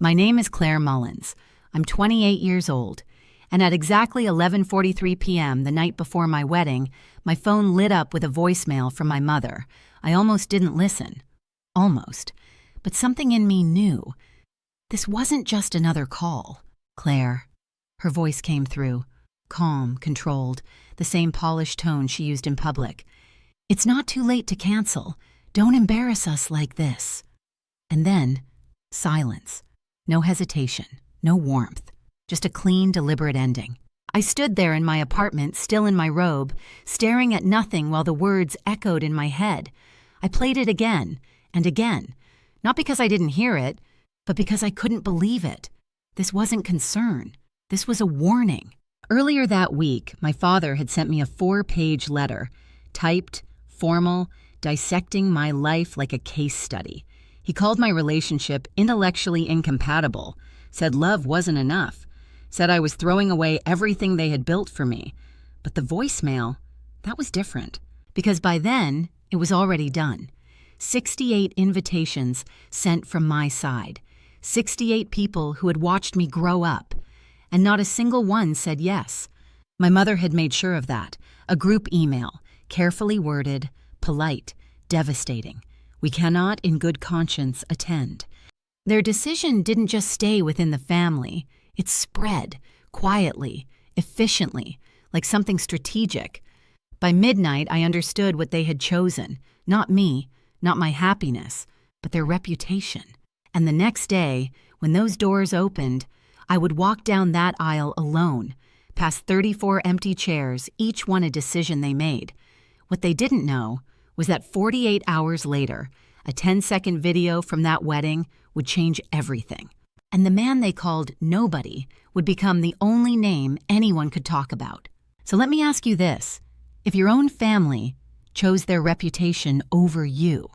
My name is Claire Mullins. I'm 28 years old, and at exactly 11:43 p.m. the night before my wedding, my phone lit up with a voicemail from my mother. I almost didn't listen. Almost. But something in me knew. This wasn't just another call. Claire. Her voice came through, calm, controlled, the same polished tone she used in public. It's not too late to cancel. Don't embarrass us like this. And then, silence. No hesitation, no warmth, just a clean, deliberate ending. I stood there in my apartment, still in my robe, staring at nothing while the words echoed in my head. I played it again and again, not because I didn't hear it, but because I couldn't believe it. This wasn't concern. This was a warning. Earlier that week, my father had sent me a 4-page letter, typed, formal, dissecting my life like a case study. He called my relationship intellectually incompatible, said love wasn't enough, said I was throwing away everything they had built for me. But the voicemail, that was different, because by then, it was already done. 68 invitations sent from my side. 68 people who had watched me grow up, and not a single one said yes. My mother had made sure of that. A group email, carefully worded, polite, devastating. We cannot, in good conscience, attend. Their decision didn't just stay within the family. It spread, quietly, efficiently, like something strategic. By midnight, I understood what they had chosen. Not me, not my happiness, but their reputation. And the next day, when those doors opened, I would walk down that aisle alone, past 34 empty chairs, each one a decision they made. What they didn't know was that 48 hours later, a 10-second video from that wedding would change everything. And the man they called Nobody would become the only name anyone could talk about. So let me ask you this. If your own family chose their reputation over you,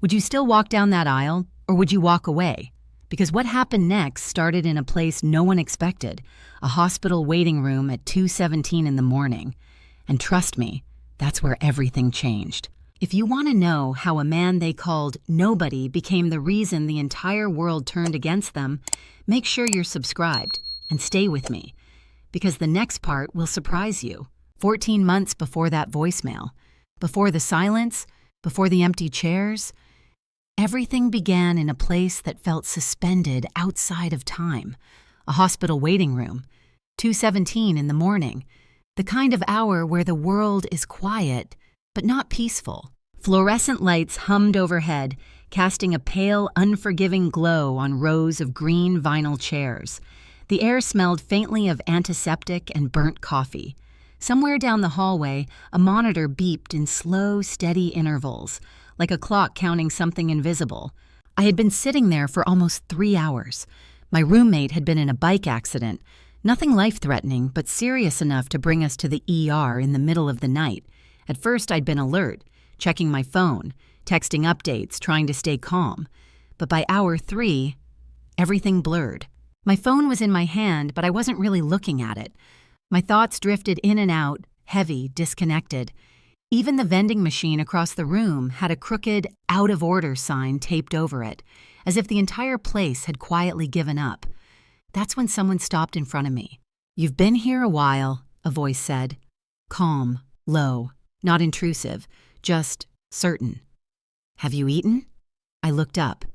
would you still walk down that aisle, or would you walk away? Because what happened next started in a place no one expected, a hospital waiting room at 2:17 in the morning. And trust me, that's where everything changed. If you want to know how a man they called Nobody became the reason the entire world turned against them, make sure you're subscribed and stay with me, because the next part will surprise you. 14 months before that voicemail, before the silence, before the empty chairs, everything began in a place that felt suspended outside of time. A hospital waiting room, 2:17 in the morning, the kind of hour where the world is quiet, but not peaceful. Fluorescent lights hummed overhead, casting a pale, unforgiving glow on rows of green vinyl chairs. The air smelled faintly of antiseptic and burnt coffee. Somewhere down the hallway, a monitor beeped in slow, steady intervals, like a clock counting something invisible. I had been sitting there for almost 3 hours. My roommate had been in a bike accident, nothing life-threatening, but serious enough to bring us to the ER in the middle of the night. At first, I'd been alert, checking my phone, texting updates, trying to stay calm. But by hour 3, everything blurred. My phone was in my hand, but I wasn't really looking at it. My thoughts drifted in and out, heavy, disconnected. Even the vending machine across the room had a crooked, out-of-order sign taped over it, as if the entire place had quietly given up. That's when someone stopped in front of me. "You've been here a while," a voice said. Calm, low, not intrusive, just certain. "Have you eaten?" I looked up.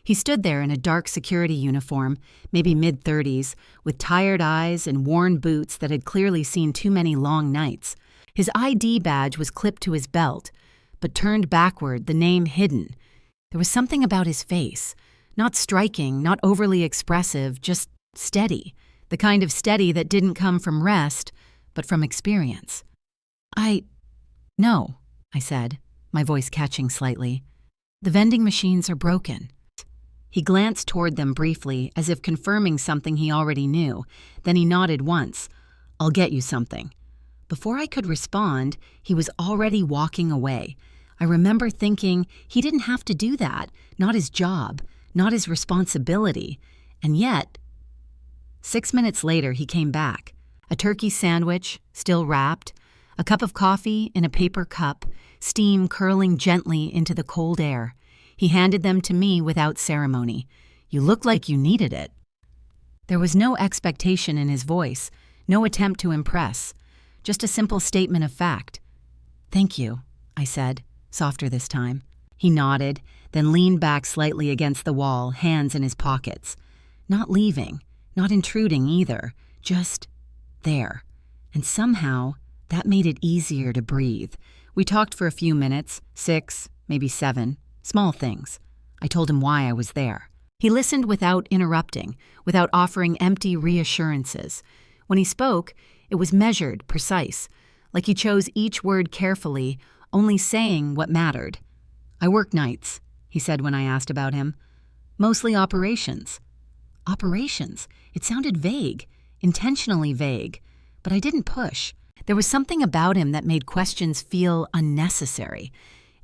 He stood there in a dark security uniform, maybe mid-30s, with tired eyes and worn boots that had clearly seen too many long nights. His ID badge was clipped to his belt, but turned backward, the name hidden. There was something about his face, not striking, not overly expressive, just steady, the kind of steady that didn't come from rest, but from experience. No, I said, my voice catching slightly. "The vending machines are broken." He glanced toward them briefly, as if confirming something he already knew. Then he nodded once. "I'll get you something." Before I could respond, he was already walking away. I remember thinking he didn't have to do that, not his job, not his responsibility. And yet, 6 minutes later, he came back. A turkey sandwich, still wrapped, a cup of coffee in a paper cup, steam curling gently into the cold air. He handed them to me without ceremony. You look like you needed it." There was no expectation in his voice, no attempt to impress, just a simple statement of fact. "Thank you," I said, softer this time. He nodded, then leaned back slightly against the wall, hands in his pockets. Not leaving, not intruding either, just there. And somehow, that made it easier to breathe. We talked for a few minutes, 6, maybe 7, small things. I told him why I was there. He listened without interrupting, without offering empty reassurances. When he spoke, it was measured, precise, like he chose each word carefully, only saying what mattered. "I work nights," he said when I asked about him. "Mostly operations." Operations? It sounded vague, intentionally vague, but I didn't push. There was something about him that made questions feel unnecessary.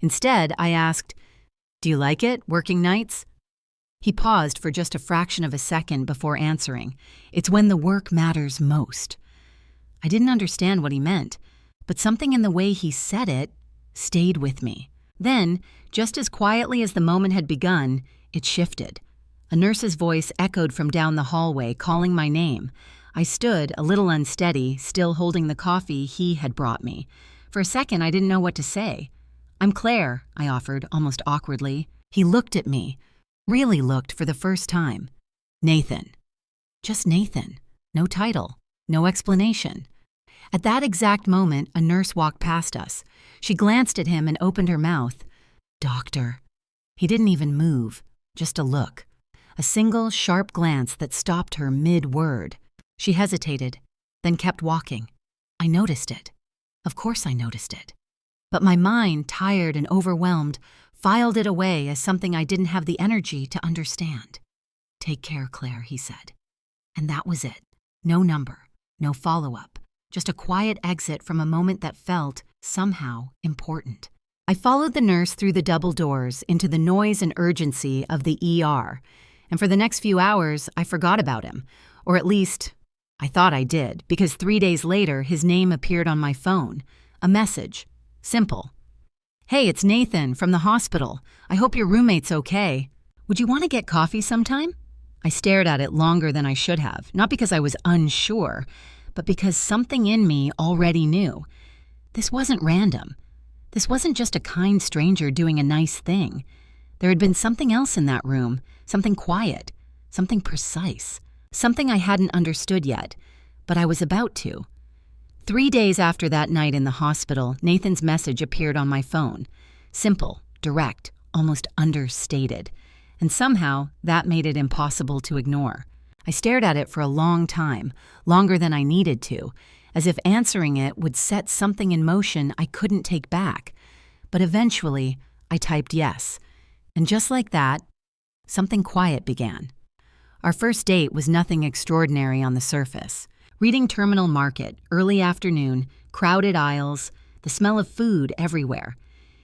Instead, I asked, "Do you like it, working nights?" He paused for just a fraction of a second before answering. "It's when the work matters most." I didn't understand what he meant, but something in the way he said it stayed with me. Then, just as quietly as the moment had begun, it shifted. A nurse's voice echoed from down the hallway, calling my name. I stood, a little unsteady, still holding the coffee he had brought me. For a second, I didn't know what to say. "I'm Claire," I offered, almost awkwardly. He looked at me. Really looked for the first time. "Nathan." Just Nathan. No title. No explanation. At that exact moment, a nurse walked past us. She glanced at him and opened her mouth. "Doctor." He didn't even move, just a look. A single, sharp glance that stopped her mid-word. She hesitated, then kept walking. I noticed it. Of course I noticed it. But my mind, tired and overwhelmed, filed it away as something I didn't have the energy to understand. "Take care, Claire," he said. And that was it. No number, no follow-up, just a quiet exit from a moment that felt, somehow, important. I followed the nurse through the double doors into the noise and urgency of the ER, and for the next few hours, I forgot about him, or at least, I thought I did, because 3 days later, his name appeared on my phone. A message. Simple. "Hey, it's Nathan from the hospital. I hope your roommate's okay. Would you want to get coffee sometime?" I stared at it longer than I should have, not because I was unsure, but because something in me already knew. This wasn't random. This wasn't just a kind stranger doing a nice thing. There had been something else in that room, something quiet, something precise, something I hadn't understood yet, but I was about to. 3 days after that night in the hospital, Nathan's message appeared on my phone. Simple, direct, almost understated. And somehow, that made it impossible to ignore. I stared at it for a long time, longer than I needed to, as if answering it would set something in motion I couldn't take back. But eventually, I typed yes. And just like that, something quiet began. Our first date was nothing extraordinary on the surface. Reading Terminal Market, early afternoon, crowded aisles, the smell of food everywhere.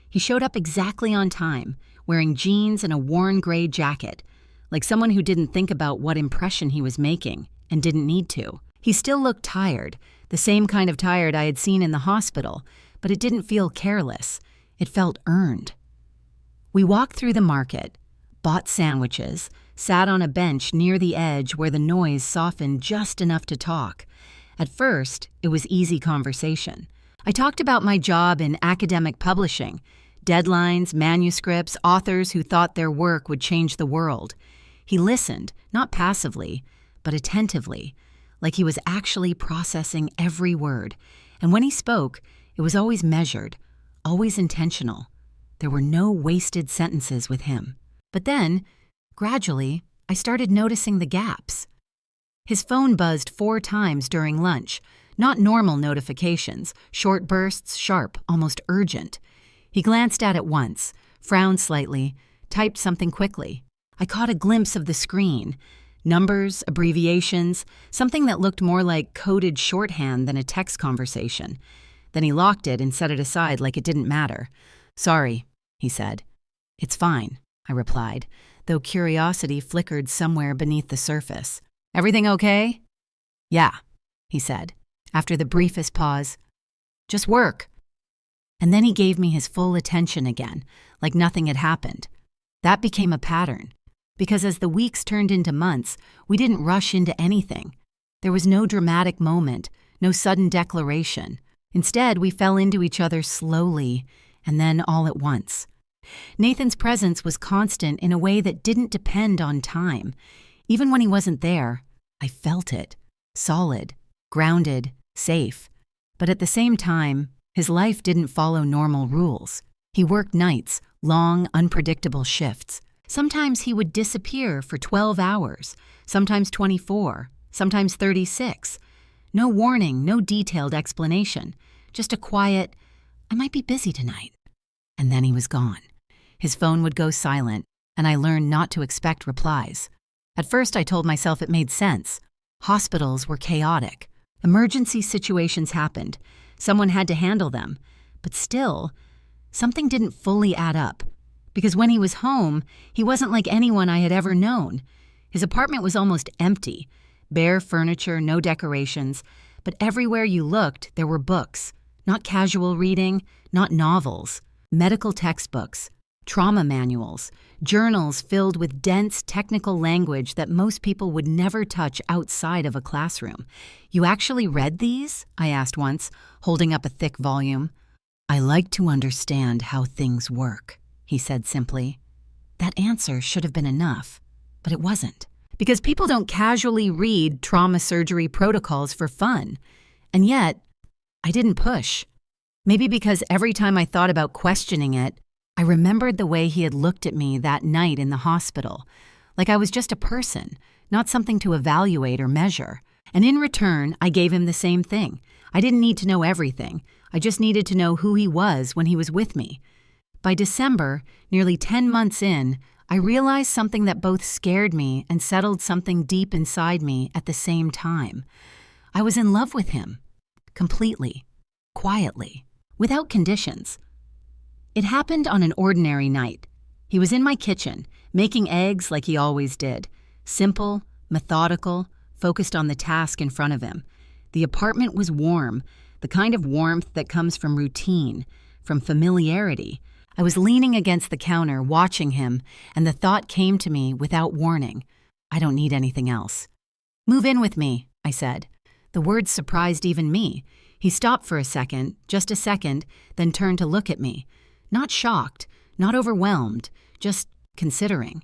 He showed up exactly on time, wearing jeans and a worn gray jacket, like someone who didn't think about what impression he was making and didn't need to. He still looked tired, the same kind of tired I had seen in the hospital, but it didn't feel careless. It felt earned. We walked through the market, bought sandwiches, sat on a bench near the edge where the noise softened just enough to talk. At first, it was easy conversation. I talked about my job in academic publishing, deadlines, manuscripts, authors who thought their work would change the world. He listened, not passively, but attentively, like he was actually processing every word. And when he spoke, it was always measured, always intentional. There were no wasted sentences with him. But then, gradually, I started noticing the gaps. His phone buzzed 4 times during lunch, not normal notifications, short bursts, sharp, almost urgent. He glanced at it once, frowned slightly, typed something quickly. I caught a glimpse of the screen. Numbers, abbreviations, something that looked more like coded shorthand than a text conversation. Then he locked it and set it aside like it didn't matter. "Sorry," he said. "It's fine," I replied, though curiosity flickered somewhere beneath the surface. "Everything okay?" "Yeah," he said, after the briefest pause. "Just work." And then he gave me his full attention again, like nothing had happened. That became a pattern. because as the weeks turned into months, we didn't rush into anything. There was no dramatic moment, no sudden declaration. Instead, we fell into each other slowly, and then all at once. Nathan's presence was constant in a way that didn't depend on time. Even when he wasn't there, I felt it. Solid, grounded, safe. But at the same time, his life didn't follow normal rules. He worked nights, long, unpredictable shifts. Sometimes he would disappear for 12 hours, sometimes 24, sometimes 36. No warning, no detailed explanation. Just a quiet, "I might be busy tonight." And then he was gone. His phone would go silent, and I learned not to expect replies. At first, I told myself it made sense. Hospitals were chaotic. Emergency situations happened. Someone had to handle them. But still, something didn't fully add up. Because when he was home, he wasn't like anyone I had ever known. His apartment was almost empty. Bare furniture, no decorations. But everywhere you looked, there were books. Not casual reading, not novels. Medical textbooks, trauma manuals, journals filled with dense technical language that most people would never touch outside of a classroom. "You actually read these?" I asked once, holding up a thick volume. "I like to understand how things work," he said simply. That answer should have been enough, but it wasn't. Because people don't casually read trauma surgery protocols for fun. And yet, I didn't push. Maybe because every time I thought about questioning it, I remembered the way he had looked at me that night in the hospital, like I was just a person, not something to evaluate or measure. And in return, I gave him the same thing. I didn't need to know everything. I just needed to know who he was when he was with me. By December, nearly 10 months in, I realized something that both scared me and settled something deep inside me at the same time. I was in love with him. Completely. Quietly. Without conditions. It happened on an ordinary night. He was in my kitchen, making eggs like he always did. Simple, methodical, focused on the task in front of him. The apartment was warm, the kind of warmth that comes from routine, from familiarity. I was leaning against the counter, watching him, and the thought came to me without warning. I don't need anything else. "Move in with me," I said. The words surprised even me. He stopped for a second, just a second, then turned to look at me. Not shocked, not overwhelmed, just considering.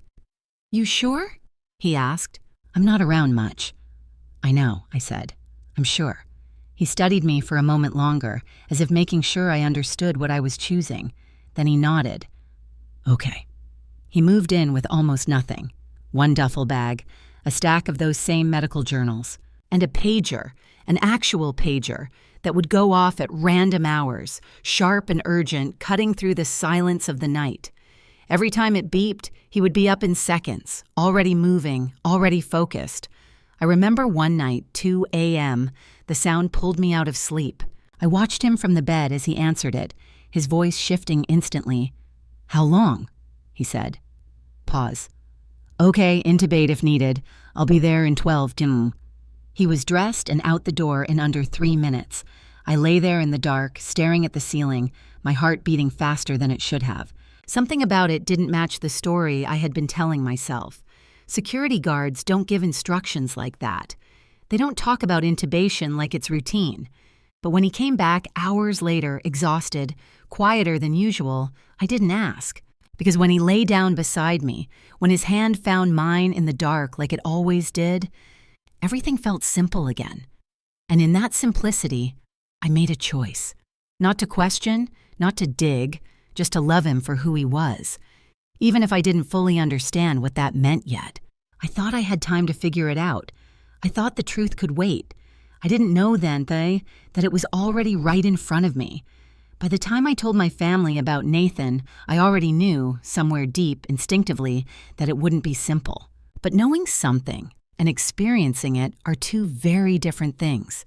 "You sure?" he asked. "I'm not around much." "I know," I said. "I'm sure." He studied me for a moment longer, as if making sure I understood what I was choosing. Then he nodded. "Okay." He moved in with almost nothing. One duffel bag, a stack of those same medical journals, and a pager, an actual pager, that would go off at random hours, sharp and urgent, cutting through the silence of the night. Every time it beeped, he would be up in seconds, already moving, already focused. I remember one night, 2 a.m., the sound pulled me out of sleep. I watched him from the bed as he answered it, his voice shifting instantly. "How long?" he said. Pause. "Okay, intubate if needed. I'll be there in 12. He was dressed and out the door in under 3 minutes. I lay there in the dark, staring at the ceiling, my heart beating faster than it should have. Something about it didn't match the story I had been telling myself. Security guards don't give instructions like that. They don't talk about intubation like it's routine. But when he came back hours later, exhausted, quieter than usual, I didn't ask. Because when he lay down beside me, when his hand found mine in the dark like it always did, everything felt simple again. And in that simplicity, I made a choice. Not to question, not to dig, just to love him for who he was. Even if I didn't fully understand what that meant yet. I thought I had time to figure it out. I thought the truth could wait. I didn't know then, that it was already right in front of me. By the time I told my family about Nathan, I already knew, somewhere deep, instinctively, that it wouldn't be simple. But knowing something and experiencing it are two very different things.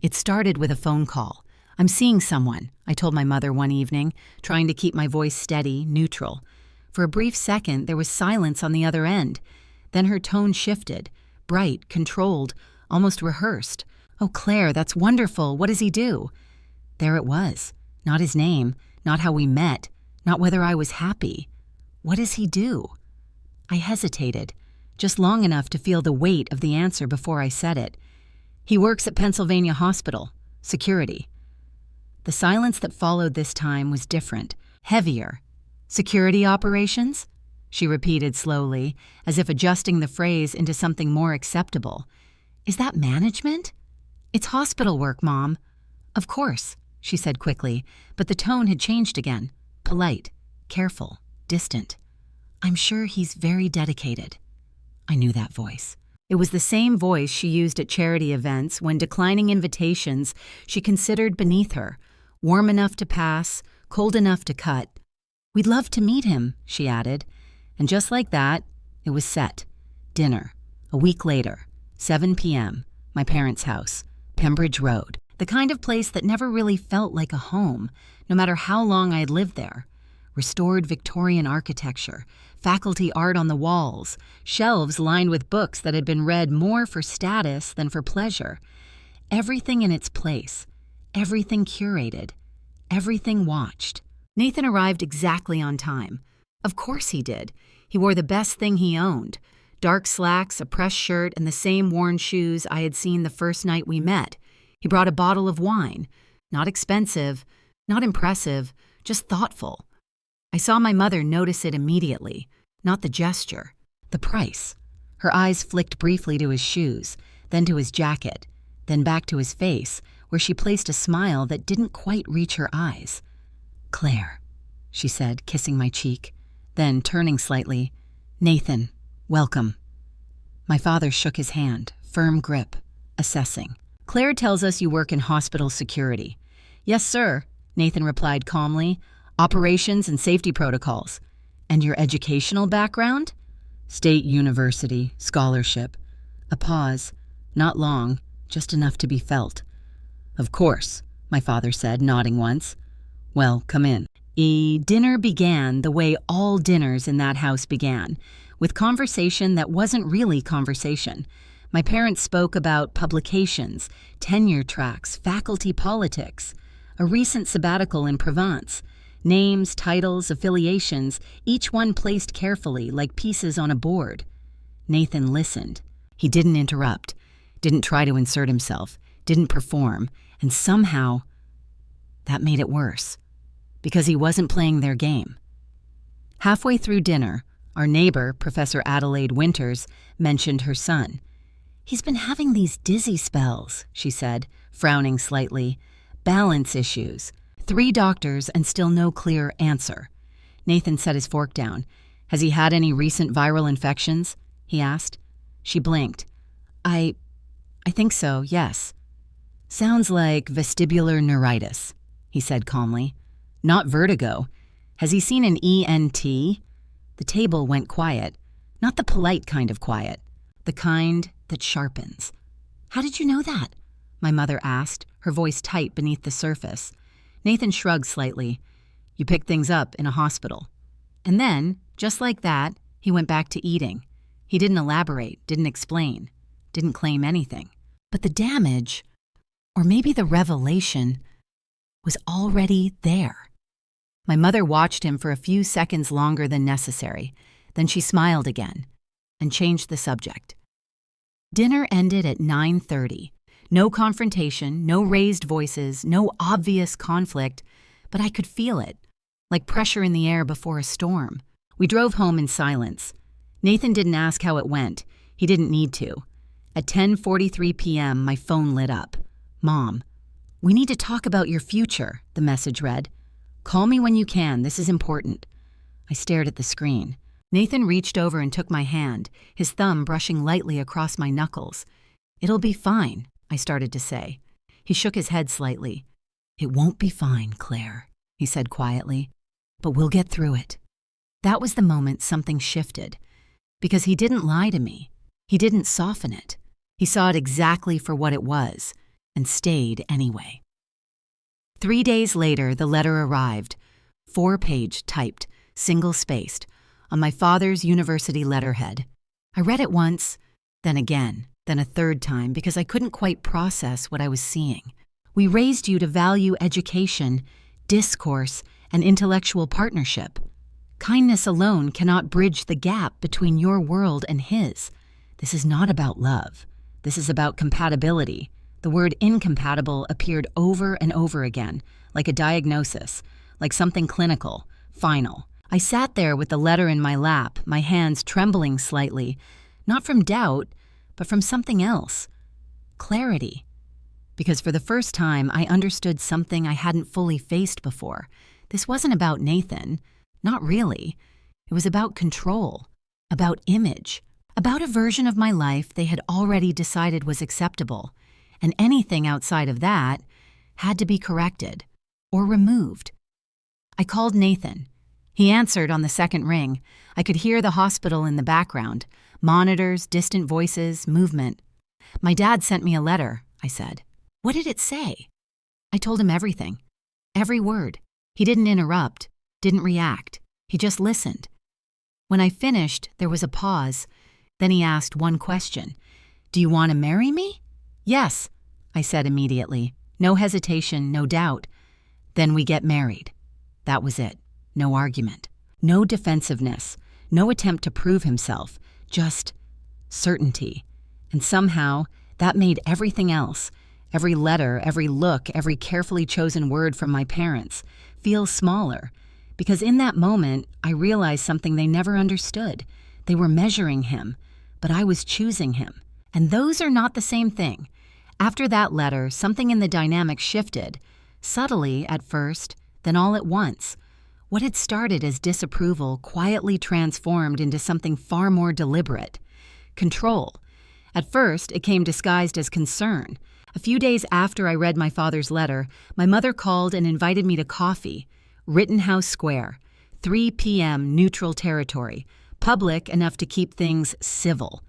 It started with a phone call. "I'm seeing someone," I told my mother one evening, trying to keep my voice steady, neutral. For a brief second, there was silence on the other end. Then her tone shifted, bright, controlled, almost rehearsed. "Oh, Claire, that's wonderful. What does he do?" There it was. Not his name, not how we met, not whether I was happy. What does he do? I hesitated, just long enough to feel the weight of the answer before I said it. He works at Pennsylvania Hospital, security. The silence that followed this time was different, heavier. Security operations? She repeated slowly, as if adjusting the phrase into something more acceptable. Is that management? It's hospital work, Mom. Of course, she said quickly, but the tone had changed again. Polite, careful, distant. I'm sure he's very dedicated. I knew that voice. It was the same voice she used at charity events when declining invitations she considered beneath her, warm enough to pass, cold enough to cut. We'd love to meet him, she added. And just like that, it was set. Dinner. A week later, 7 p.m., my parents' house, Pembridge Road. The kind of place that never really felt like a home, no matter how long I'd lived there. Restored Victorian architecture, faculty art on the walls, shelves lined with books that had been read more for status than for pleasure. Everything in its place, everything curated, everything watched. Nathan arrived exactly on time. Of course he did. He wore the best thing he owned. Dark slacks, a pressed shirt, and the same worn shoes I had seen the first night we met. He brought a bottle of wine. Not expensive, not impressive, just thoughtful. I saw my mother notice it immediately. Not the gesture, the price. Her eyes flicked briefly to his shoes, then to his jacket, then back to his face, where she placed a smile that didn't quite reach her eyes. Claire, she said, kissing my cheek. Then, turning slightly, Nathan, welcome. My father shook his hand, firm grip, assessing. Claire tells us you work in hospital security. Yes, sir, Nathan replied calmly. Operations and safety protocols. And your educational background? State university, scholarship. A pause. Not long, just enough to be felt. Of course, my father said, nodding once. Well, come in. Dinner began the way all dinners in that house began, with conversation that wasn't really conversation. My parents spoke about publications, tenure tracks, faculty politics, a recent sabbatical in Provence, names, titles, affiliations, each one placed carefully like pieces on a board. Nathan listened. He didn't interrupt, didn't try to insert himself, didn't perform, and somehow that made it worse, because he wasn't playing their game. Halfway through dinner, our neighbor, Professor Adelaide Winters, mentioned her son. He's been having these dizzy spells, she said, frowning slightly. Balance issues. 3 doctors and still no clear answer. Nathan set his fork down. Has he had any recent viral infections? He asked. She blinked. I think so, yes. Sounds like vestibular neuritis, he said calmly. Not vertigo. Has he seen an ENT? The table went quiet. Not the polite kind of quiet. The kind that sharpens. How did you know that? My mother asked, her voice tight beneath the surface. Nathan shrugged slightly. You pick things up in a hospital. And then, just like that, he went back to eating. He didn't elaborate, didn't explain, didn't claim anything. But the damage, or maybe the revelation, was already there. My mother watched him for a few seconds longer than necessary. Then she smiled again and changed the subject. Dinner ended at 9:30. No confrontation, no raised voices, no obvious conflict, but I could feel it, like pressure in the air before a storm. We drove home in silence. Nathan didn't ask how it went. He didn't need to. At 10:43 p.m., my phone lit up. Mom, we need to talk about your future, the message read. Call me when you can, this is important. I stared at the screen. Nathan reached over and took my hand, his thumb brushing lightly across my knuckles. It'll be fine, I started to say. He shook his head slightly. It won't be fine, Claire, he said quietly, but we'll get through it. That was the moment something shifted, because he didn't lie to me. He didn't soften it. He saw it exactly for what it was, and stayed anyway. 3 days later, the letter arrived, 4-page typed, single-spaced, on my father's university letterhead. I read it once, then again, then a third time because I couldn't quite process what I was seeing. We raised you to value education, discourse, and intellectual partnership. Kindness alone cannot bridge the gap between your world and his. This is not about love. This is about compatibility. The word incompatible appeared over and over again, like a diagnosis, like something clinical, final. I sat there with the letter in my lap, my hands trembling slightly, not from doubt, but from something else. Clarity. Because for the first time, I understood something I hadn't fully faced before. This wasn't about Nathan. Not really. It was about control, about image, about a version of my life they had already decided was acceptable, and anything outside of that had to be corrected or removed. I called Nathan. He answered on the second ring. I could hear the hospital in the background, monitors, distant voices, movement. "My dad sent me a letter," I said. "What did it say?" I told him everything. Every word. He didn't interrupt, didn't react. He just listened. When I finished, there was a pause. Then he asked one question. "Do you want to marry me?" "Yes," I said immediately. No hesitation, no doubt. "Then we get married." That was it. No argument. No defensiveness. No attempt to prove himself. Just certainty. And somehow, that made everything else, every letter, every look, every carefully chosen word from my parents, feel smaller. Because in that moment, I realized something they never understood. They were measuring him, but I was choosing him. And those are not the same thing. After that letter, something in the dynamic shifted, subtly at first, then all at once. What had started as disapproval quietly transformed into something far more deliberate. Control. At first, it came disguised as concern. A few days after I read my father's letter, my mother called and invited me to coffee. Rittenhouse Square, 3 p.m. neutral territory, public enough to keep things civil.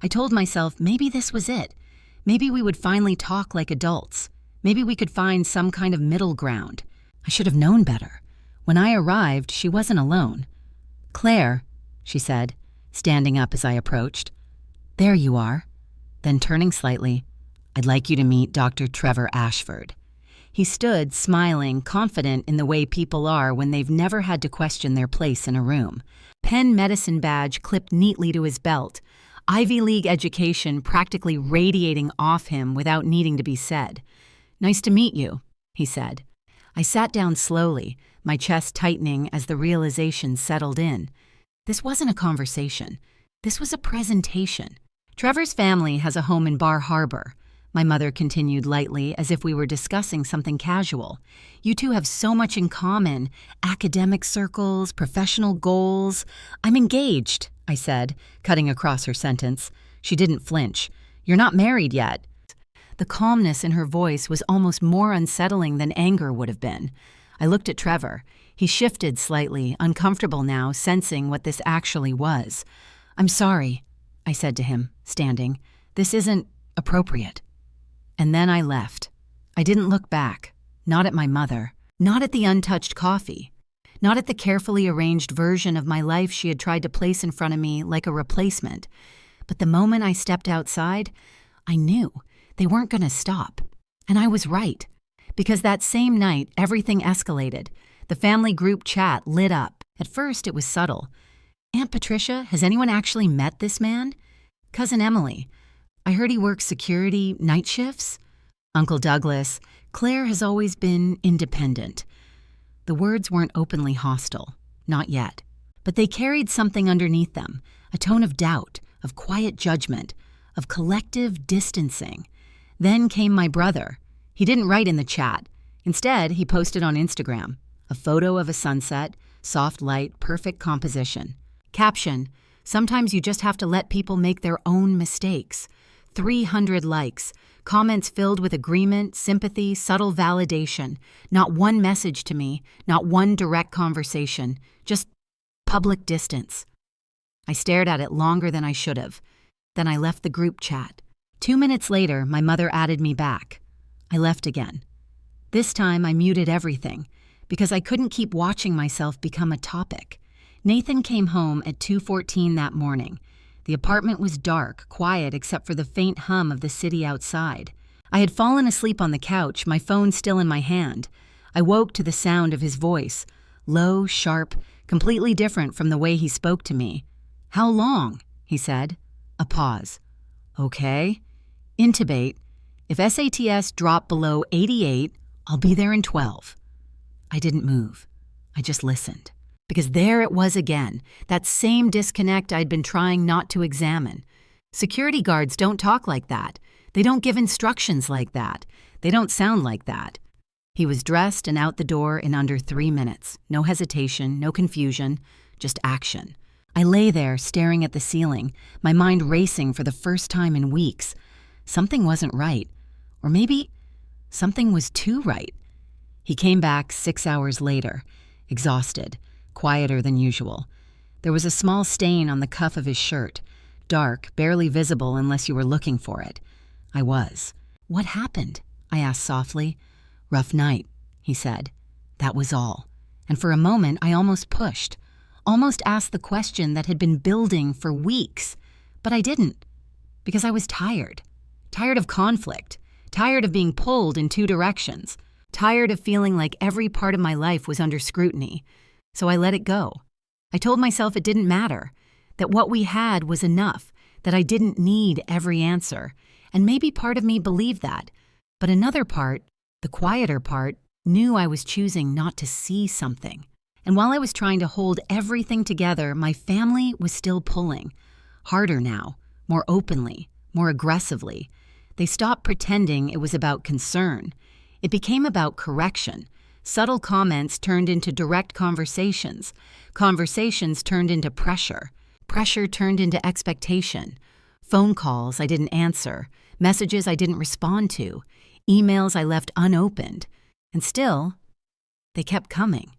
I told myself maybe this was it. Maybe we would finally talk like adults. Maybe we could find some kind of middle ground. I should have known better. When I arrived, she wasn't alone. "Claire," she said, standing up as I approached. "There you are." Then turning slightly, "I'd like you to meet Dr. Trevor Ashford." He stood, smiling, confident in the way people are when they've never had to question their place in a room. Penn medicine badge clipped neatly to his belt. Ivy League education practically radiating off him without needing to be said. "Nice to meet you," he said. I sat down slowly, my chest tightening as the realization settled in. This wasn't a conversation. This was a presentation. "Trevor's family has a home in Bar Harbor," my mother continued lightly as if we were discussing something casual. "You two have so much in common. Academic circles, professional goals." "I'm engaged," I said, cutting across her sentence. She didn't flinch. "You're not married yet." The calmness in her voice was almost more unsettling than anger would have been. I looked at Trevor. He shifted slightly, uncomfortable now, sensing what this actually was. "I'm sorry," I said to him, standing. "This isn't appropriate." And then I left. I didn't look back. Not at my mother. Not at the untouched coffee. Not at the carefully arranged version of my life she had tried to place in front of me like a replacement. But the moment I stepped outside, I knew they weren't going to stop. And I was right. Because that same night, everything escalated. The family group chat lit up. At first, it was subtle. "Aunt Patricia, has anyone actually met this man?" "Cousin Emily. I heard he works security, night shifts." "Uncle Douglas. Claire has always been independent." The words weren't openly hostile. Not yet. But they carried something underneath them. A tone of doubt, of quiet judgment, of collective distancing. Then came my brother. He didn't write in the chat. Instead, he posted on Instagram. A photo of a sunset, soft light, perfect composition. Caption, "Sometimes you just have to let people make their own mistakes." 300 likes. Comments filled with agreement, sympathy, subtle validation. Not one message to me, not one direct conversation. Just public distance. I stared at it longer than I should have. Then I left the group chat. 2 minutes later, my mother added me back. I left again. This time I muted everything, because I couldn't keep watching myself become a topic. Nathan came home at 2:14 that morning. The apartment was dark, quiet except for the faint hum of the city outside. I had fallen asleep on the couch, my phone still in my hand. I woke to the sound of his voice, low, sharp, completely different from the way he spoke to me. "How long?" he said. A pause. "Okay. Intubate. If SATS drop below 88, I'll be there in 12. I didn't move. I just listened. Because there it was again, that same disconnect I'd been trying not to examine. Security guards don't talk like that. They don't give instructions like that. They don't sound like that. He was dressed and out the door in under 3 minutes. No hesitation, no confusion, just action. I lay there staring at the ceiling, my mind racing for the first time in weeks. Something wasn't right. Or maybe something was too right. He came back 6 hours later, exhausted, quieter than usual. There was a small stain on the cuff of his shirt, dark, barely visible unless you were looking for it. I was. "What happened?" I asked softly. "Rough night," he said. That was all. And for a moment I almost pushed, almost asked the question that had been building for weeks. But I didn't, because I was tired. Tired of conflict. Tired of being pulled in 2 directions. Tired of feeling like every part of my life was under scrutiny. So I let it go. I told myself it didn't matter, that what we had was enough, that I didn't need every answer. And maybe part of me believed that. But another part, the quieter part, knew I was choosing not to see something. And while I was trying to hold everything together, my family was still pulling. Harder now, more openly, more aggressively. They stopped pretending it was about concern. It became about correction. Subtle comments turned into direct conversations. Conversations turned into pressure. Pressure turned into expectation. Phone calls I didn't answer. Messages I didn't respond to. Emails I left unopened. And still, they kept coming.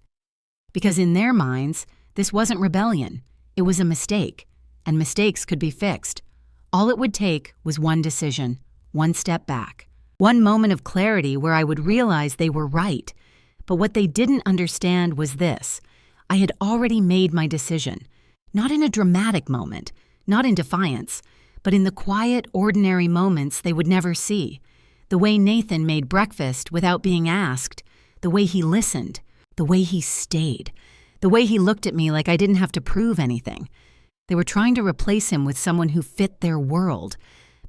Because in their minds, this wasn't rebellion. It was a mistake. And mistakes could be fixed. All it would take was one decision, one step back. One moment of clarity where I would realize they were right. But what they didn't understand was this. I had already made my decision. Not in a dramatic moment, not in defiance, but in the quiet, ordinary moments they would never see. The way Nathan made breakfast without being asked. The way he listened. The way he stayed. The way he looked at me like I didn't have to prove anything. They were trying to replace him with someone who fit their world.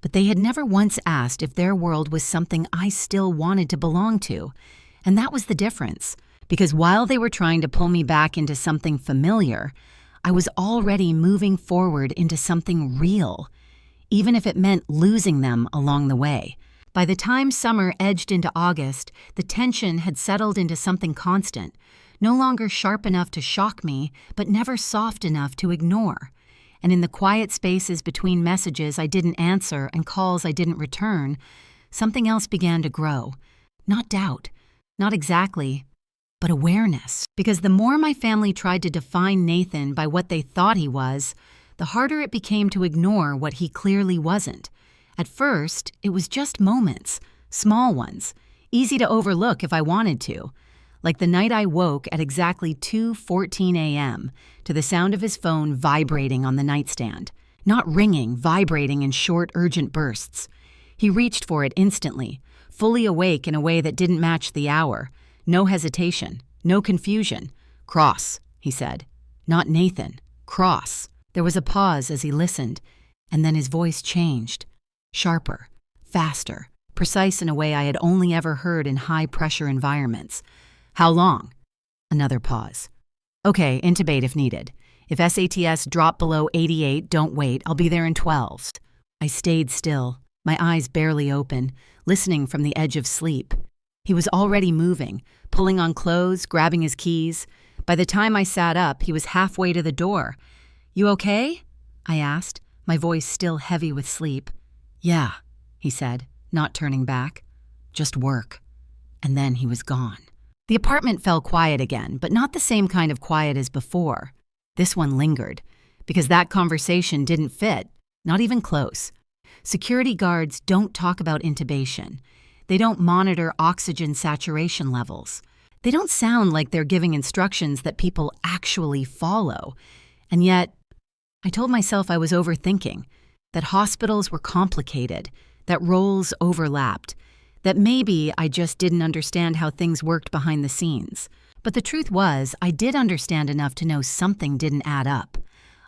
But they had never once asked if their world was something I still wanted to belong to. And that was the difference. Because while they were trying to pull me back into something familiar, I was already moving forward into something real, even if it meant losing them along the way. By the time summer edged into August, the tension had settled into something constant, no longer sharp enough to shock me, but never soft enough to ignore. And in the quiet spaces between messages I didn't answer and calls I didn't return, something else began to grow. Not doubt, not exactly, but awareness. Because the more my family tried to define Nathan by what they thought he was, the harder it became to ignore what he clearly wasn't. At first, it was just moments, small ones, easy to overlook if I wanted to. Like the night I woke at exactly 2:14 a.m. to the sound of his phone vibrating on the nightstand. Not ringing, vibrating in short, urgent bursts. He reached for it instantly, fully awake in a way that didn't match the hour. No hesitation, no confusion. "Cross," he said. Not Nathan. "Cross." There was a pause as he listened, and then his voice changed. Sharper, faster, precise in a way I had only ever heard in high-pressure environments. "How long?" Another pause. "Okay, intubate if needed. If SATS drop below 88, don't wait. I'll be there in 12. I stayed still, my eyes barely open, listening from the edge of sleep. He was already moving, pulling on clothes, grabbing his keys. By the time I sat up, he was halfway to the door. "You okay?" I asked, my voice still heavy with sleep. "Yeah," he said, not turning back. "Just work." And then he was gone. The apartment fell quiet again, but not the same kind of quiet as before. This one lingered, because that conversation didn't fit, not even close. Security guards don't talk about intubation. They don't monitor oxygen saturation levels. They don't sound like they're giving instructions that people actually follow. And yet, I told myself I was overthinking, that hospitals were complicated, that roles overlapped, that maybe I just didn't understand how things worked behind the scenes. But the truth was, I did understand enough to know something didn't add up.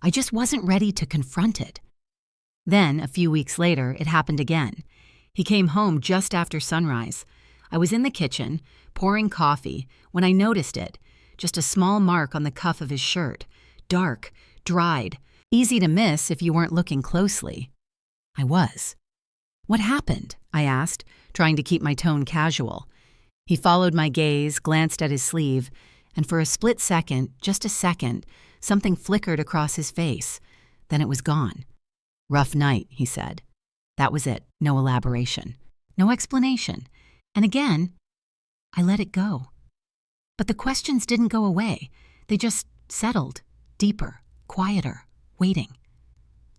I just wasn't ready to confront it. Then, a few weeks later, it happened again. He came home just after sunrise. I was in the kitchen, pouring coffee, when I noticed it. Just a small mark on the cuff of his shirt. Dark, dried, easy to miss if you weren't looking closely. I was. "What happened?" I asked, trying to keep my tone casual. He followed my gaze, glanced at his sleeve, and for a split second, just a second, something flickered across his face. Then it was gone. "Rough night," he said. That was it. No elaboration. No explanation. And again, I let it go. But the questions didn't go away. They just settled, deeper, quieter, waiting.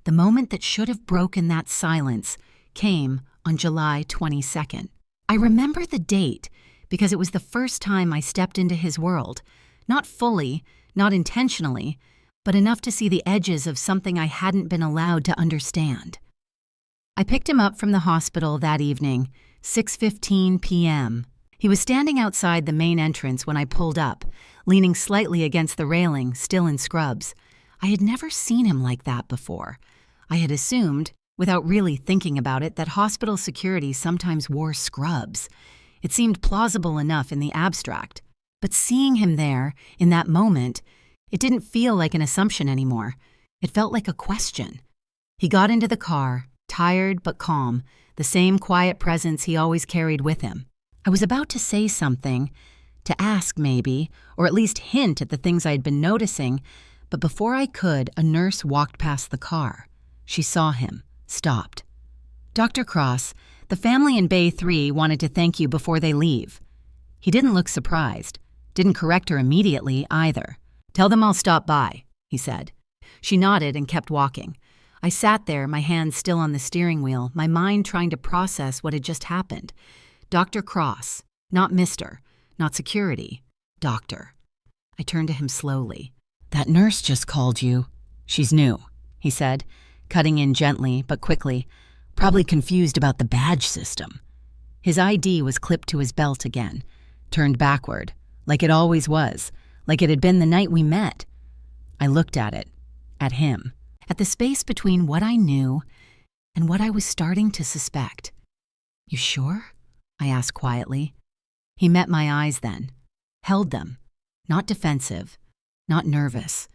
The moment that should have broken that silence came on July 22nd. I remember the date because it was the first time I stepped into his world. Not fully, not intentionally, but enough to see the edges of something I hadn't been allowed to understand. I picked him up from the hospital that evening, 6:15 p.m. He was standing outside the main entrance when I pulled up, leaning slightly against the railing, still in scrubs. I had never seen him like that before. I had assumed, without really thinking about it, that hospital security sometimes wore scrubs. It seemed plausible enough in the abstract. But seeing him there, in that moment, it didn't feel like an assumption anymore. It felt like a question. He got into the car, tired but calm, the same quiet presence he always carried with him. I was about to say something, to ask maybe, or at least hint at the things I'd been noticing, but before I could, a nurse walked past the car. She saw him, stopped. "Dr. Cross, the family in Bay 3 wanted to thank you before they leave." He didn't look surprised, didn't correct her immediately either. "Tell them I'll stop by," he said. She nodded and kept walking. I sat there, my hands still on the steering wheel, my mind trying to process what had just happened. Dr. Cross, not Mr., not security, doctor. I turned to him slowly. "That nurse just called you. She's new," he said, cutting in gently but quickly, probably confused about the badge system. His ID was clipped to his belt again, turned backward, like it always was, like it had been the night we met. I looked at it, at him, at the space between what I knew and what I was starting to suspect. "You sure?" I asked quietly. He met my eyes then, held them, not defensive, not nervous,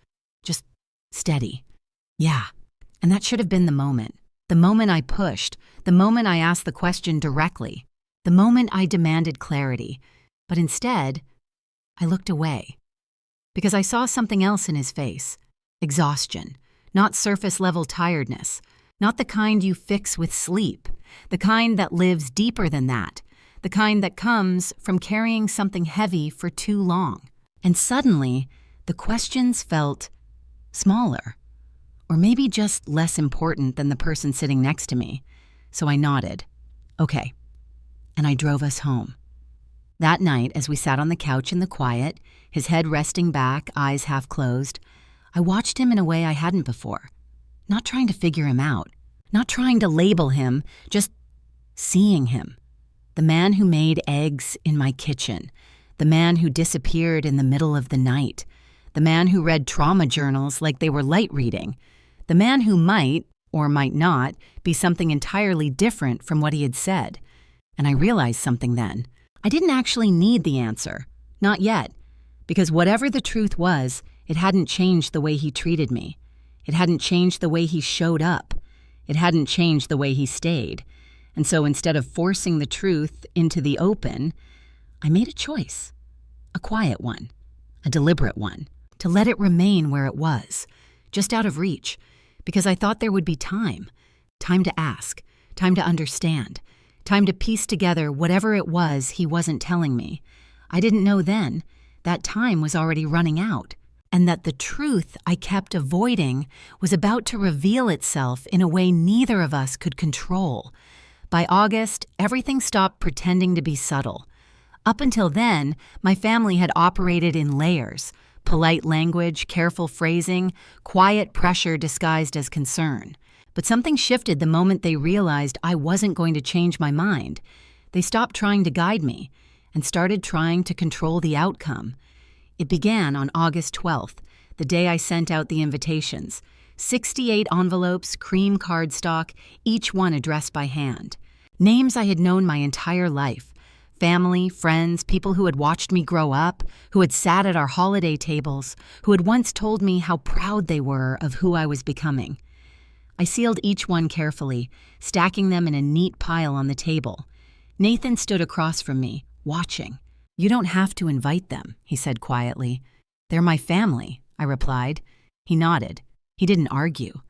just steady. "Yeah." And that should have been the moment I pushed, the moment I asked the question directly, the moment I demanded clarity. But instead, I looked away because I saw something else in his face. Exhaustion, not surface-level tiredness, not the kind you fix with sleep, the kind that lives deeper than that, the kind that comes from carrying something heavy for too long. And suddenly, the questions felt smaller, or maybe just less important than the person sitting next to me. So I nodded. "Okay." And I drove us home. That night, as we sat on the couch in the quiet, his head resting back, eyes half closed, I watched him in a way I hadn't before. Not trying to figure him out, not trying to label him, just seeing him. The man who made eggs in my kitchen, the man who disappeared in the middle of the night, the man who read trauma journals like they were light reading, the man who might, or might not, be something entirely different from what he had said. And I realized something then. I didn't actually need the answer. Not yet. Because whatever the truth was, it hadn't changed the way he treated me. It hadn't changed the way he showed up. It hadn't changed the way he stayed. And so instead of forcing the truth into the open, I made a choice. A quiet one. A deliberate one. To let it remain where it was. Just out of reach. Because I thought there would be time. Time to ask. Time to understand. Time to piece together whatever it was he wasn't telling me. I didn't know then that time was already running out, and that the truth I kept avoiding was about to reveal itself in a way neither of us could control. By August, everything stopped pretending to be subtle. Up until then, my family had operated in layers: polite language, careful phrasing, quiet pressure disguised as concern. But something shifted the moment they realized I wasn't going to change my mind. They stopped trying to guide me and started trying to control the outcome. It began on August 12th, the day I sent out the invitations. 68 envelopes, cream cardstock, each one addressed by hand. Names I had known my entire life. Family, friends, people who had watched me grow up, who had sat at our holiday tables, who had once told me how proud they were of who I was becoming. I sealed each one carefully, stacking them in a neat pile on the table. Nathan stood across from me, watching. "You don't have to invite them," he said quietly. "They're my family," I replied. He nodded. He didn't argue,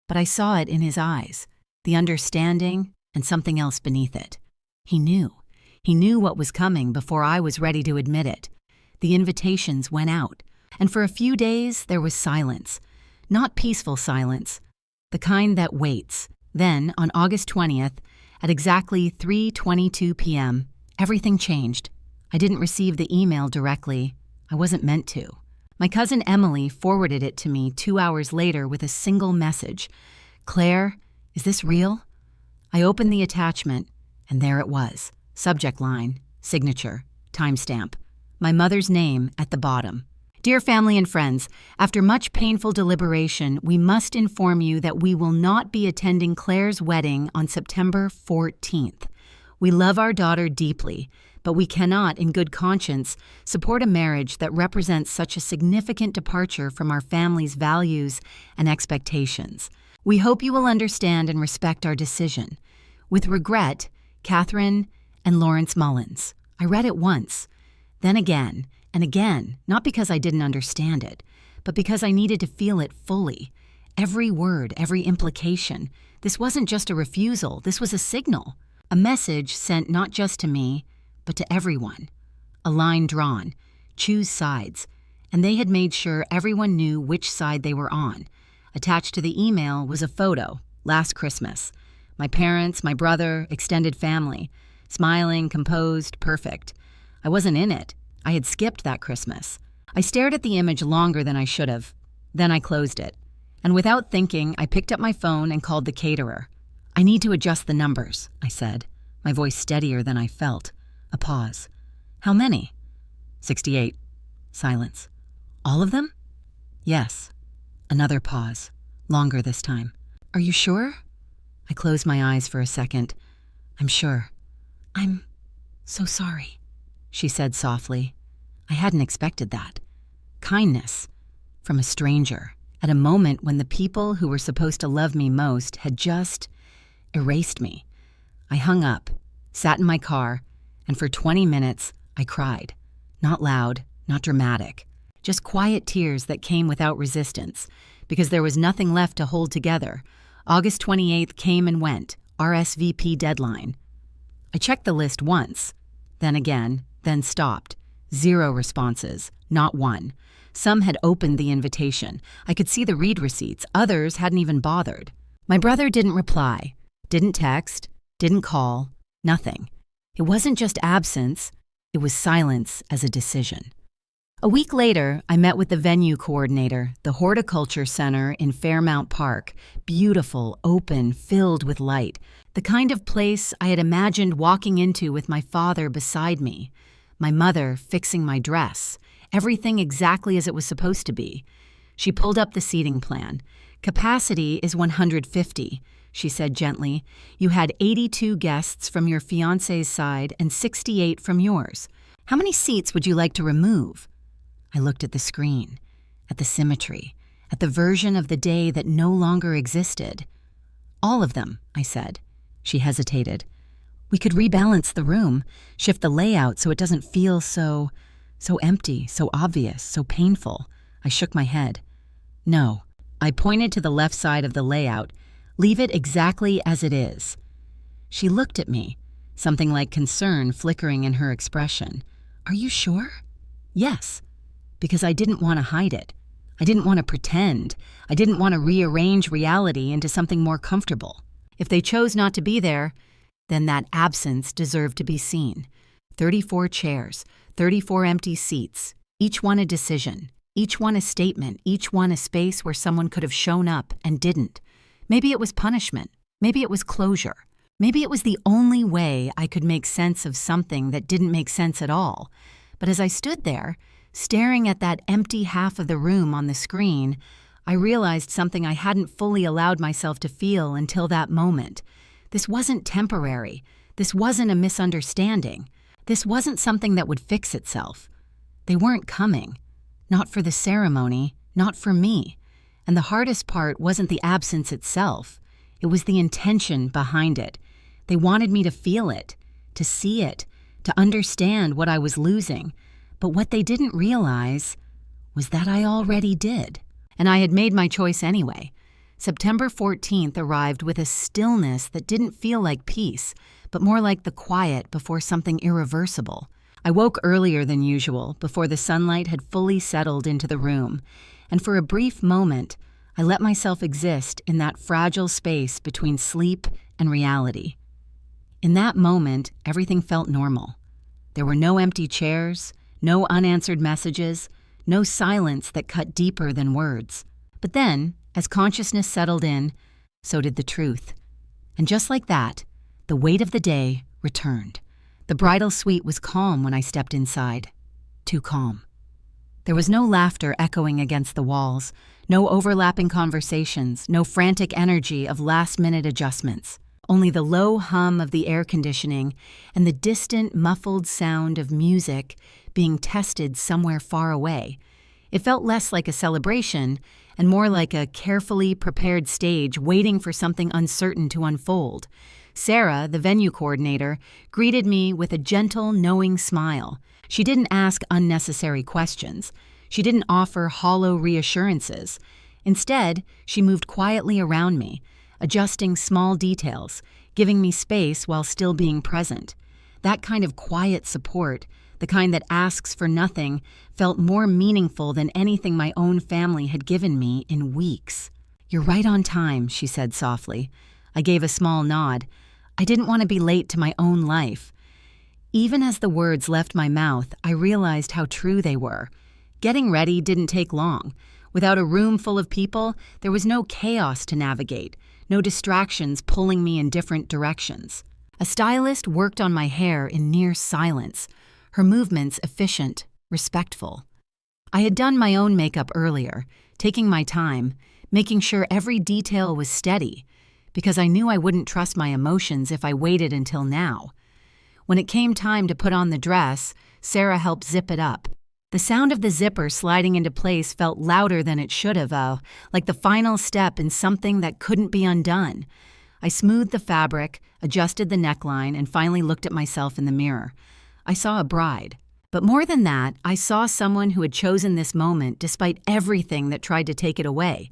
but I saw it in his eyes, the understanding and something else beneath it. He knew. He knew what was coming before I was ready to admit it. The invitations went out, and for a few days there was silence. Not peaceful silence, the kind that waits. Then, on August 20th, at exactly 3:22 p.m., everything changed. I didn't receive the email directly. I wasn't meant to. My cousin Emily forwarded it to me 2 hours later with a single message. "Claire, is this real?" I opened the attachment, and there it was. Subject line, signature, timestamp. My mother's name at the bottom. "Dear family and friends, after much painful deliberation, we must inform you that we will not be attending Claire's wedding on September 14th. We love our daughter deeply, but we cannot, in good conscience, support a marriage that represents such a significant departure from our family's values and expectations. We hope you will understand and respect our decision. With regret, Catherine and Lawrence Mullins." I read it once, then again and again, not because I didn't understand it, but because I needed to feel it fully. Every word, every implication. This wasn't just a refusal, this was a signal. A message sent not just to me, but to everyone. A line drawn, choose sides, and they had made sure everyone knew which side they were on. Attached to the email was a photo, last Christmas. My parents, my brother, extended family. Smiling, composed, perfect. I wasn't in it. I had skipped that Christmas. I stared at the image longer than I should have. Then I closed it. And without thinking, I picked up my phone and called the caterer. "I need to adjust the numbers," I said, my voice steadier than I felt. A pause. "How many?" 68. Silence. "All of them?" "Yes." Another pause. Longer this time. "Are you sure?" I closed my eyes for a second. "I'm sure." "I'm so sorry," she said softly. I hadn't expected that. Kindness from a stranger at a moment when the people who were supposed to love me most had just erased me. I hung up, sat in my car, and for 20 minutes I cried. Not loud, not dramatic, just quiet tears that came without resistance, because there was nothing left to hold together. August 28th came and went, RSVP deadline. I checked the list once, then again, then stopped. 0 responses, not one. Some had opened the invitation. I could see the read receipts. Others hadn't even bothered. My brother didn't reply, didn't text, didn't call, nothing. It wasn't just absence, it was silence as a decision. A week later, I met with the venue coordinator, the Horticulture Center in Fairmount Park. Beautiful, open, filled with light. The kind of place I had imagined walking into with my father beside me. My mother fixing my dress. Everything exactly as it was supposed to be. She pulled up the seating plan. "Capacity is 150, she said gently. "You had 82 guests from your fiancé's side and 68 from yours. How many seats would you like to remove?" I looked at the screen, at the symmetry, at the version of the day that no longer existed. "All of them," I said. She hesitated. "We could rebalance the room, shift the layout so it doesn't feel so empty, so obvious, so painful." I shook my head. "No." I pointed to the left side of the layout. "Leave it exactly as it is." She looked at me, something like concern flickering in her expression. "Are you sure?" "Yes." Because I didn't want to hide it. I didn't want to pretend. I didn't want to rearrange reality into something more comfortable. If they chose not to be there, then that absence deserved to be seen. 34 chairs, 34 empty seats, each one a decision, each one a statement, each one a space where someone could have shown up and didn't. Maybe it was punishment. Maybe it was closure. Maybe it was the only way I could make sense of something that didn't make sense at all. But as I stood there, Staring at that empty half of the room on the screen, I realized something I hadn't fully allowed myself to feel until that moment. This wasn't temporary. This wasn't a misunderstanding. This wasn't something that would fix itself. They weren't coming. Not for the ceremony, not for me. And the hardest part wasn't the absence itself. It was the intention behind it. They wanted me to feel it, to see it, to understand what I was losing. But what they didn't realize was that I already did. And I had made my choice anyway. September 14th arrived with a stillness that didn't feel like peace, but more like the quiet before something irreversible. I woke earlier than usual, before the sunlight had fully settled into the room, and for a brief moment, I let myself exist in that fragile space between sleep and reality. In that moment, everything felt normal. There were no empty chairs, no unanswered messages, no silence that cut deeper than words. But then, as consciousness settled in, so did the truth. And just like that, the weight of the day returned. The bridal suite was calm when I stepped inside. Too calm. There was no laughter echoing against the walls, no overlapping conversations, no frantic energy of last-minute adjustments. Only the low hum of the air conditioning and the distant, muffled sound of music being tested somewhere far away. It felt less like a celebration and more like a carefully prepared stage waiting for something uncertain to unfold. Sarah, the venue coordinator, greeted me with a gentle, knowing smile. She didn't ask unnecessary questions. She didn't offer hollow reassurances. Instead, she moved quietly around me, adjusting small details, giving me space while still being present. That kind of quiet support, the kind that asks for nothing, felt more meaningful than anything my own family had given me in weeks. "You're right on time," she said softly. I gave a small nod. I didn't want to be late to my own life. Even as the words left my mouth, I realized how true they were. Getting ready didn't take long. Without a room full of people, there was no chaos to navigate, no distractions pulling me in different directions. A stylist worked on my hair in near silence, her movements efficient, respectful. I had done my own makeup earlier, taking my time, making sure every detail was steady, because I knew I wouldn't trust my emotions if I waited until now. When it came time to put on the dress, Sarah helped zip it up. The sound of the zipper sliding into place felt louder than it should have, like the final step in something that couldn't be undone. I smoothed the fabric, adjusted the neckline, and finally looked at myself in the mirror. I saw a bride. But more than that, I saw someone who had chosen this moment despite everything that tried to take it away.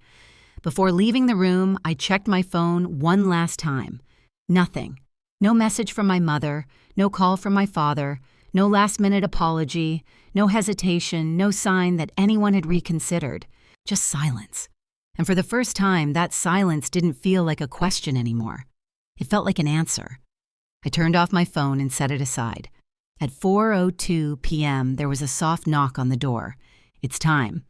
Before leaving the room, I checked my phone one last time. Nothing. No message from my mother, no call from my father, no last-minute apology, no hesitation, no sign that anyone had reconsidered. Just silence. And for the first time, that silence didn't feel like a question anymore. It felt like an answer. I turned off my phone and set it aside. At 4:02 p.m., there was a soft knock on the door. It's time.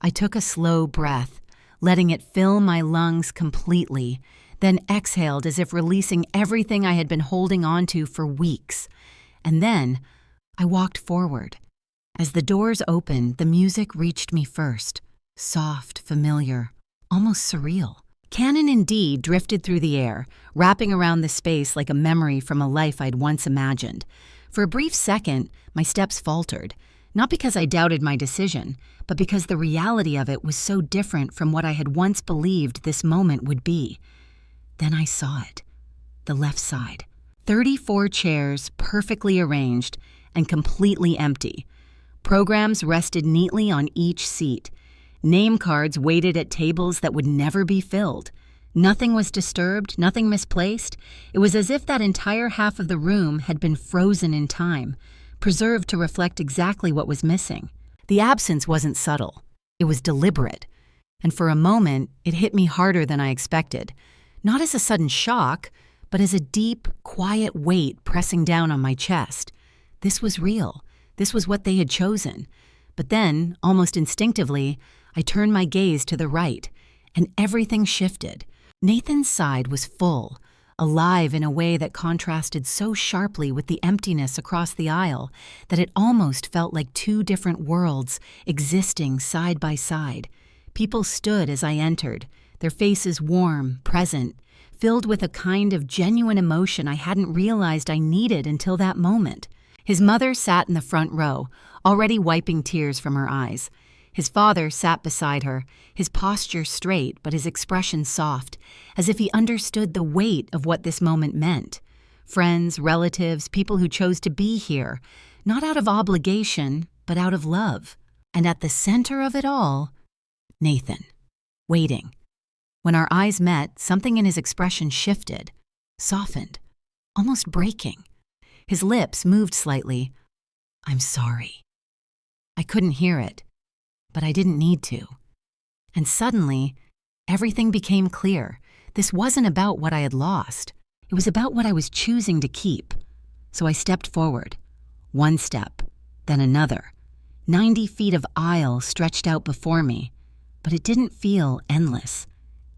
I took a slow breath, letting it fill my lungs completely, then exhaled as if releasing everything I had been holding on to for weeks. And then I walked forward. As the doors opened, the music reached me first. Soft, familiar, almost surreal. Canon indeed drifted through the air, wrapping around the space like a memory from a life I'd once imagined. For a brief second, my steps faltered, not because I doubted my decision, but because the reality of it was so different from what I had once believed this moment would be. Then I saw it. The left side. 34 chairs perfectly arranged and completely empty. Programs rested neatly on each seat. Name cards waited at tables that would never be filled. Nothing was disturbed, nothing misplaced. It was as if that entire half of the room had been frozen in time, preserved to reflect exactly what was missing. The absence wasn't subtle. It was deliberate. And for a moment, it hit me harder than I expected. Not as a sudden shock, but as a deep, quiet weight pressing down on my chest. This was real. This was what they had chosen. But then, almost instinctively, I turned my gaze to the right, and everything shifted. Nathan's side was full, alive in a way that contrasted so sharply with the emptiness across the aisle that it almost felt like two different worlds existing side by side. People stood as I entered, their faces warm, present, filled with a kind of genuine emotion I hadn't realized I needed until that moment. His mother sat in the front row, already wiping tears from her eyes. His father sat beside her, his posture straight but his expression soft, as if he understood the weight of what this moment meant. Friends, relatives, people who chose to be here, not out of obligation, but out of love. And at the center of it all, Nathan, waiting. When our eyes met, something in his expression shifted, softened, almost breaking. His lips moved slightly. "I'm sorry." I couldn't hear it, but I didn't need to. And suddenly, everything became clear. This wasn't about what I had lost. It was about what I was choosing to keep. So I stepped forward. One step, then another. 90 feet of aisle stretched out before me, but it didn't feel endless.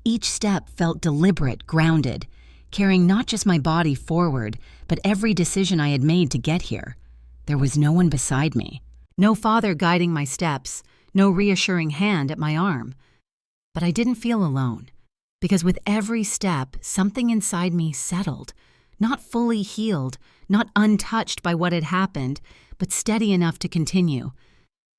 Each step felt deliberate, grounded, carrying not just my body forward, but every decision I had made to get here. There was no one beside me. No father guiding my steps, no reassuring hand at my arm. But I didn't feel alone, because with every step, something inside me settled, not fully healed, not untouched by what had happened, but steady enough to continue.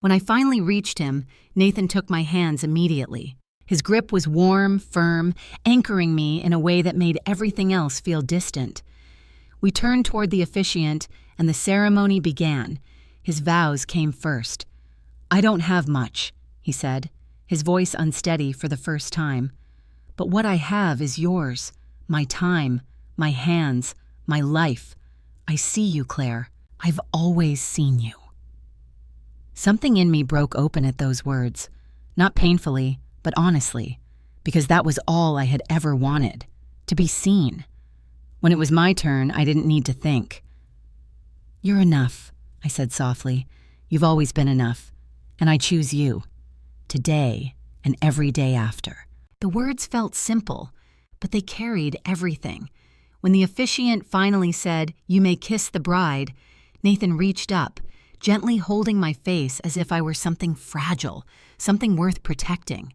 When I finally reached him, Nathan took my hands immediately. His grip was warm, firm, anchoring me in a way that made everything else feel distant. We turned toward the officiant, and the ceremony began. His vows came first. "I don't have much," he said, his voice unsteady for the first time. "But what I have is yours, my time, my hands, my life. I see you, Claire. I've always seen you." Something in me broke open at those words, not painfully, but honestly, because that was all I had ever wanted, to be seen. When it was my turn, I didn't need to think. "You're enough," I said softly. "You've always been enough, and I choose you, today and every day after." The words felt simple, but they carried everything. When the officiant finally said, "You may kiss the bride," Nathan reached up, gently holding my face as if I were something fragile, something worth protecting.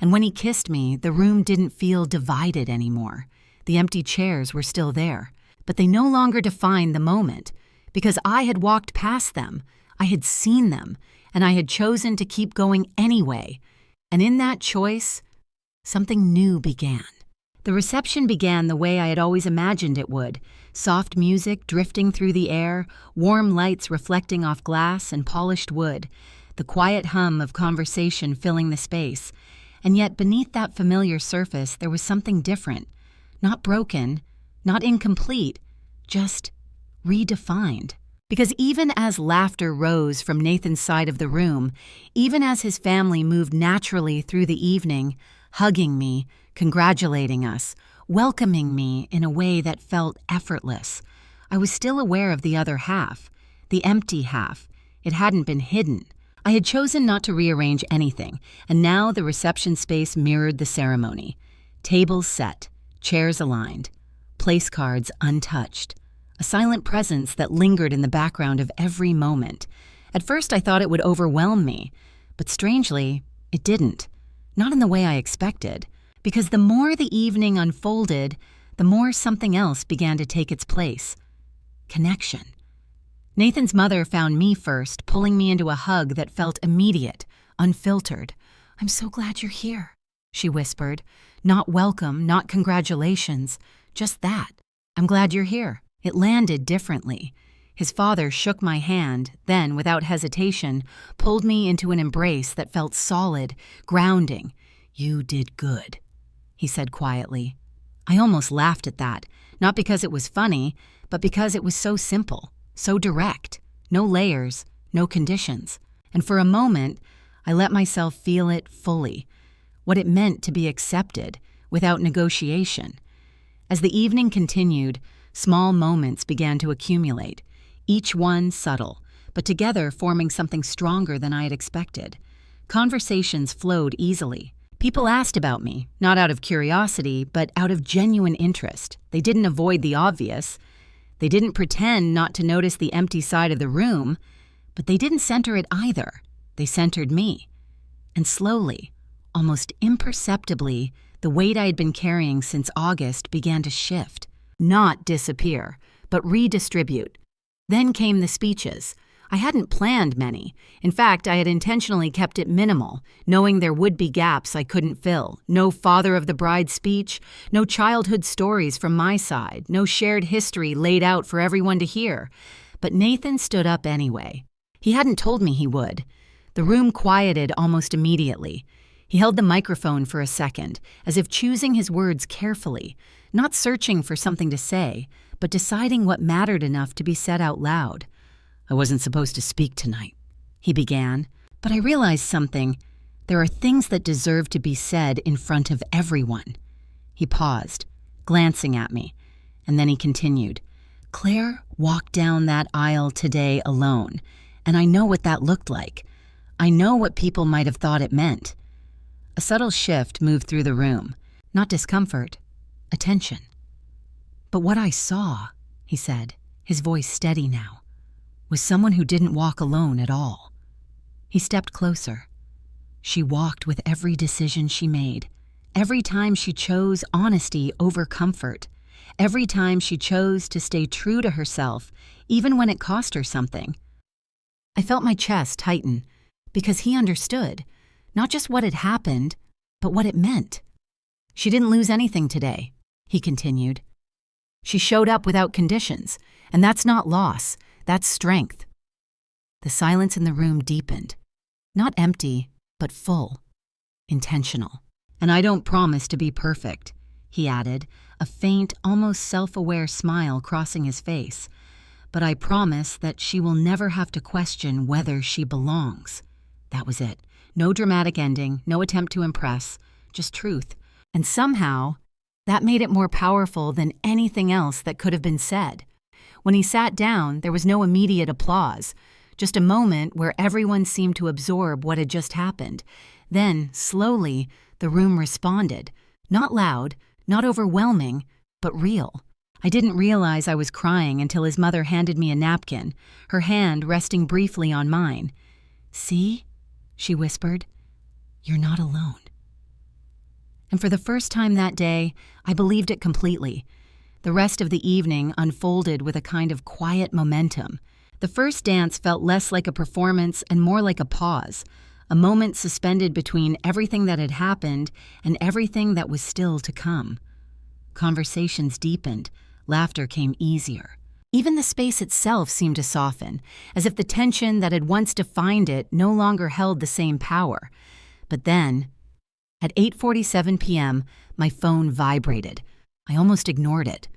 And when he kissed me, the room didn't feel divided anymore. The empty chairs were still there, but they no longer defined the moment, because I had walked past them, I had seen them, and I had chosen to keep going anyway. And in that choice, something new began. The reception began the way I had always imagined it would, soft music drifting through the air, warm lights reflecting off glass and polished wood, the quiet hum of conversation filling the space. And yet beneath that familiar surface there was something different, not broken, not incomplete, just redefined. Because even as laughter rose from Nathan's side of the room, even as his family moved naturally through the evening, hugging me, congratulating us, welcoming me in a way that felt effortless, I was still aware of the other half, the empty half. It hadn't been hidden. I had chosen not to rearrange anything, and now the reception space mirrored the ceremony. Tables set, chairs aligned, place cards untouched. A silent presence that lingered in the background of every moment. At first I thought it would overwhelm me, but strangely, it didn't. Not in the way I expected, because the more the evening unfolded, the more something else began to take its place. Connection. Nathan's mother found me first, pulling me into a hug that felt immediate, unfiltered. "I'm so glad you're here," she whispered. Not welcome, not congratulations, just that. "I'm glad you're here." It landed differently. His father shook my hand, then, without hesitation, pulled me into an embrace that felt solid, grounding. "You did good," he said quietly. I almost laughed at that, not because it was funny, but because it was so simple, so direct, no layers, no conditions. And for a moment, I let myself feel it fully, what it meant to be accepted, without negotiation. As the evening continued, small moments began to accumulate, each one subtle, but together forming something stronger than I had expected. Conversations flowed easily. People asked about me, not out of curiosity, but out of genuine interest. They didn't avoid the obvious. They didn't pretend not to notice the empty side of the room, but they didn't center it either. They centered me. And slowly, almost imperceptibly, the weight I had been carrying since August began to shift. Not disappear, but redistribute. Then came the speeches. I hadn't planned many. In fact, I had intentionally kept it minimal, knowing there would be gaps I couldn't fill. No father of the bride speech, no childhood stories from my side, no shared history laid out for everyone to hear. But Nathan stood up anyway. He hadn't told me he would. The room quieted almost immediately. He held the microphone for a second, as if choosing his words carefully, not searching for something to say, but deciding what mattered enough to be said out loud. "I wasn't supposed to speak tonight," he began, but I realized something. There are things that deserve to be said in front of everyone. He paused, glancing at me, and then he continued. "Claire walked down that aisle today alone, and I know what that looked like. I know what people might have thought it meant." A subtle shift moved through the room, not discomfort, attention. "But what I saw," he said, his voice steady now, "was someone who didn't walk alone at all." He stepped closer. She walked with every decision she made, every time she chose honesty over comfort, every time she chose to stay true to herself, even when it cost her something. I felt my chest tighten, because he understood, not just what had happened, but what it meant. "She didn't lose anything today," he continued. "She showed up without conditions, and that's not loss. That's strength." The silence in the room deepened. Not empty, but full. Intentional. "And I don't promise to be perfect," he added, a faint, almost self-aware smile crossing his face. "But I promise that she will never have to question whether she belongs." That was it. No dramatic ending, no attempt to impress, just truth. And somehow, that made it more powerful than anything else that could have been said. When he sat down, there was no immediate applause, just a moment where everyone seemed to absorb what had just happened. Then, slowly, the room responded. Not loud, not overwhelming, but real. I didn't realize I was crying until his mother handed me a napkin, her hand resting briefly on mine. "See?" she whispered. "You're not alone." And for the first time that day, I believed it completely. The rest of the evening unfolded with a kind of quiet momentum. The first dance felt less like a performance and more like a pause, a moment suspended between everything that had happened and everything that was still to come. Conversations deepened, laughter came easier. Even the space itself seemed to soften, as if the tension that had once defined it no longer held the same power. But then, at 8:47 p.m., my phone vibrated. I almost ignored it.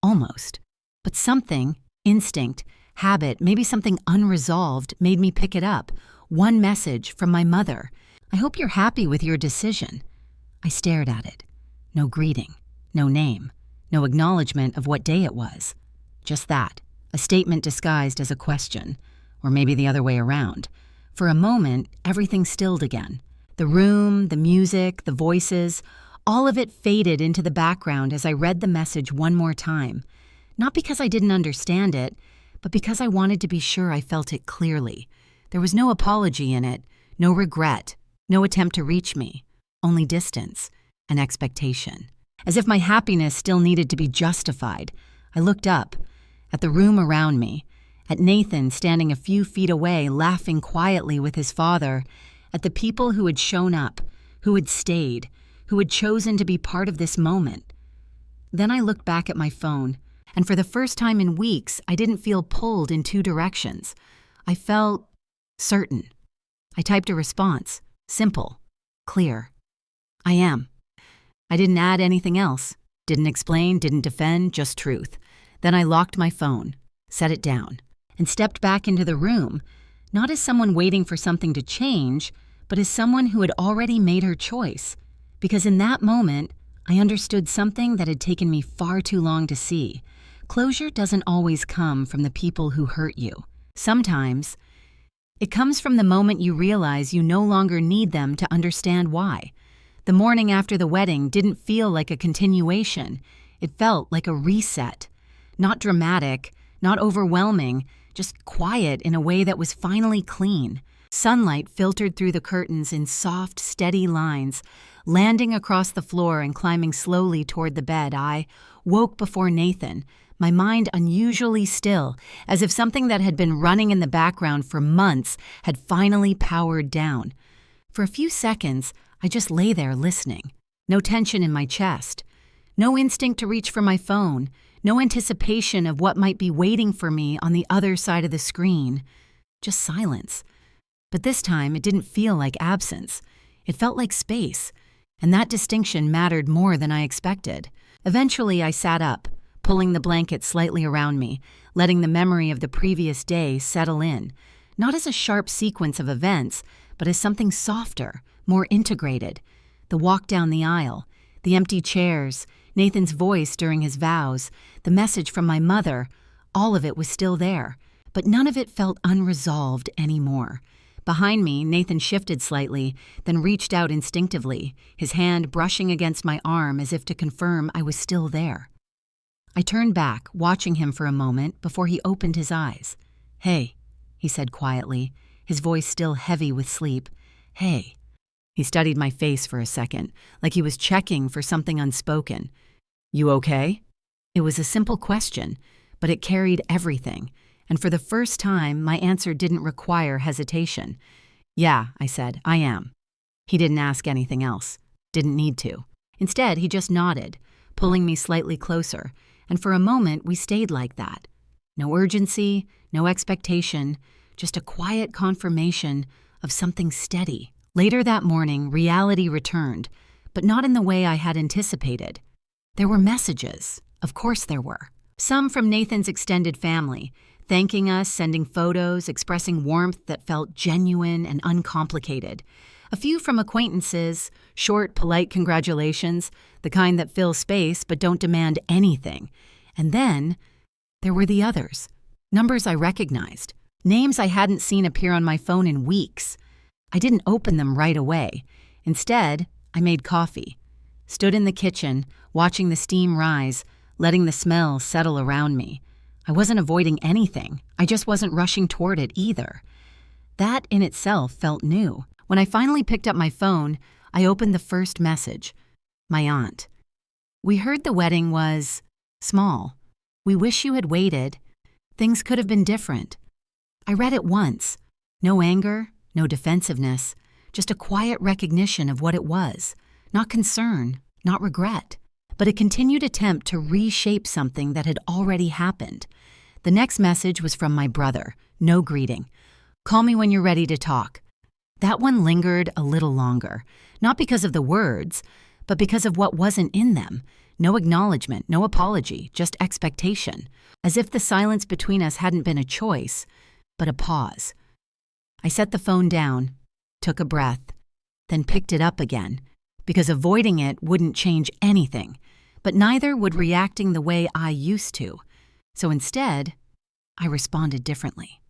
Almost. But something, instinct, habit, maybe something unresolved, made me pick it up. One message from my mother. "I hope you're happy with your decision." I stared at it. No greeting, no name, no acknowledgement of what day it was. Just that, a statement disguised as a question, or maybe the other way around. For a moment, everything stilled again. The room, the music, the voices, all of it faded into the background as I read the message one more time. Not because I didn't understand it, but because I wanted to be sure I felt it clearly. There was no apology in it, no regret, no attempt to reach me, only distance and expectation. As if my happiness still needed to be justified, I looked up, at the room around me, at Nathan standing a few feet away laughing quietly with his father, at the people who had shown up, who had stayed, who had chosen to be part of this moment. Then I looked back at my phone, and for the first time in weeks, I didn't feel pulled in two directions. I felt certain. I typed a response, simple, clear. "I am." I didn't add anything else, didn't explain, didn't defend, just truth. Then I locked my phone, set it down, and stepped back into the room, not as someone waiting for something to change, but as someone who had already made her choice. Because in that moment, I understood something that had taken me far too long to see. Closure doesn't always come from the people who hurt you. Sometimes, it comes from the moment you realize you no longer need them to understand why. The morning after the wedding didn't feel like a continuation. It felt like a reset. Not dramatic, not overwhelming, just quiet in a way that was finally clean. Sunlight filtered through the curtains in soft, steady lines. Landing across the floor and climbing slowly toward the bed, I woke before Nathan, my mind unusually still, as if something that had been running in the background for months had finally powered down. For a few seconds, I just lay there listening. No tension in my chest. No instinct to reach for my phone. No anticipation of what might be waiting for me on the other side of the screen. Just silence. But this time, it didn't feel like absence. It felt like space. And that distinction mattered more than I expected. Eventually, I sat up, pulling the blanket slightly around me, letting the memory of the previous day settle in, not as a sharp sequence of events, but as something softer, more integrated. The walk down the aisle, the empty chairs, Nathan's voice during his vows, the message from my mother, all of it was still there, but none of it felt unresolved anymore. Behind me, Nathan shifted slightly, then reached out instinctively, his hand brushing against my arm as if to confirm I was still there. I turned back, watching him for a moment before he opened his eyes. "Hey," he said quietly, his voice still heavy with sleep. "Hey." He studied my face for a second, like he was checking for something unspoken. "You okay?" It was a simple question, but it carried everything. And for the first time, my answer didn't require hesitation. "Yeah," I said, "I am." He didn't ask anything else. Didn't need to. Instead, he just nodded, pulling me slightly closer, and for a moment we stayed like that. No urgency, no expectation, just a quiet confirmation of something steady. Later that morning, reality returned, but not in the way I had anticipated. There were messages. Of course there were. Some from Nathan's extended family, thanking us, sending photos, expressing warmth that felt genuine and uncomplicated. A few from acquaintances, short, polite congratulations, the kind that fill space but don't demand anything. And then, there were the others. Numbers I recognized. Names I hadn't seen appear on my phone in weeks. I didn't open them right away. Instead, I made coffee. Stood in the kitchen, watching the steam rise, letting the smell settle around me. I wasn't avoiding anything. I just wasn't rushing toward it either. That in itself felt new. When I finally picked up my phone, I opened the first message. My aunt. "We heard the wedding was small. We wish you had waited. Things could have been different." I read it once. No anger, no defensiveness, just a quiet recognition of what it was. Not concern, not regret, but a continued attempt to reshape something that had already happened. The next message was from my brother. No greeting. "Call me when you're ready to talk." That one lingered a little longer, not because of the words, but because of what wasn't in them. No acknowledgement, no apology, just expectation. As if the silence between us hadn't been a choice, but a pause. I set the phone down, took a breath, then picked it up again, because avoiding it wouldn't change anything, but neither would reacting the way I used to. So instead, I responded differently.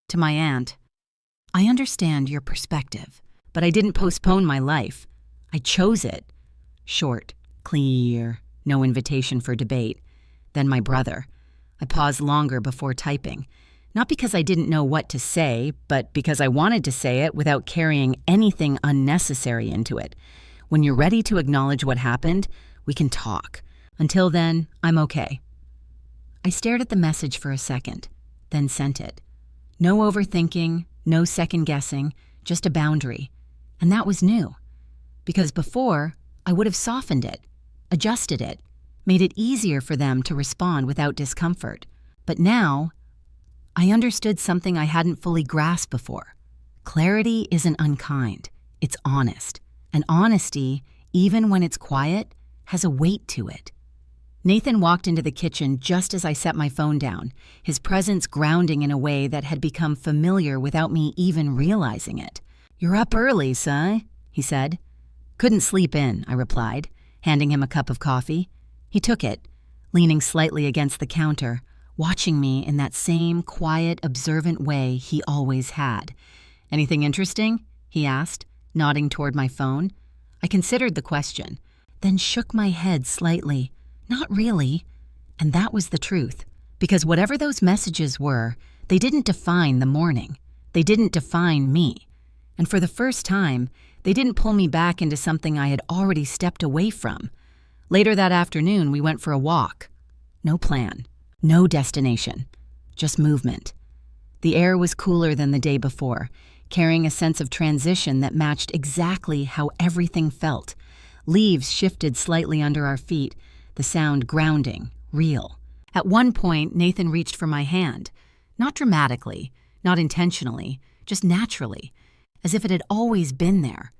To my aunt, "I understand your perspective, but I didn't postpone my life. I chose it." Short, clear, no invitation for debate. Then my brother. I paused longer before typing. Not because I didn't know what to say, but because I wanted to say it without carrying anything unnecessary into it. "When you're ready to acknowledge what happened, we can talk. Until then, I'm okay." I stared at the message for a second, then sent it. No overthinking, no second-guessing, just a boundary. And that was new. Because before, I would have softened it, adjusted it, made it easier for them to respond without discomfort. But now, I understood something I hadn't fully grasped before. Clarity isn't unkind, it's honest. And honesty, even when it's quiet, has a weight to it. Nathan walked into the kitchen just as I set my phone down, his presence grounding in a way that had become familiar without me even realizing it. "You're up early, son," he said. "Couldn't sleep in," I replied, handing him a cup of coffee. He took it, leaning slightly against the counter, watching me in that same quiet, observant way he always had. "Anything interesting?" he asked, nodding toward my phone. I considered the question, then shook my head slightly. Not really. And that was the truth, because whatever those messages were, they didn't define the morning. They didn't define me. And for the first time, they didn't pull me back into something I had already stepped away from. Later that afternoon, we went for a walk. No plan, no destination, just movement. The air was cooler than the day before, carrying a sense of transition that matched exactly how everything felt. Leaves shifted slightly under our feet, the sound grounding, real. At one point, Nathan reached for my hand. Not dramatically, not intentionally, just naturally, as if it had always been there.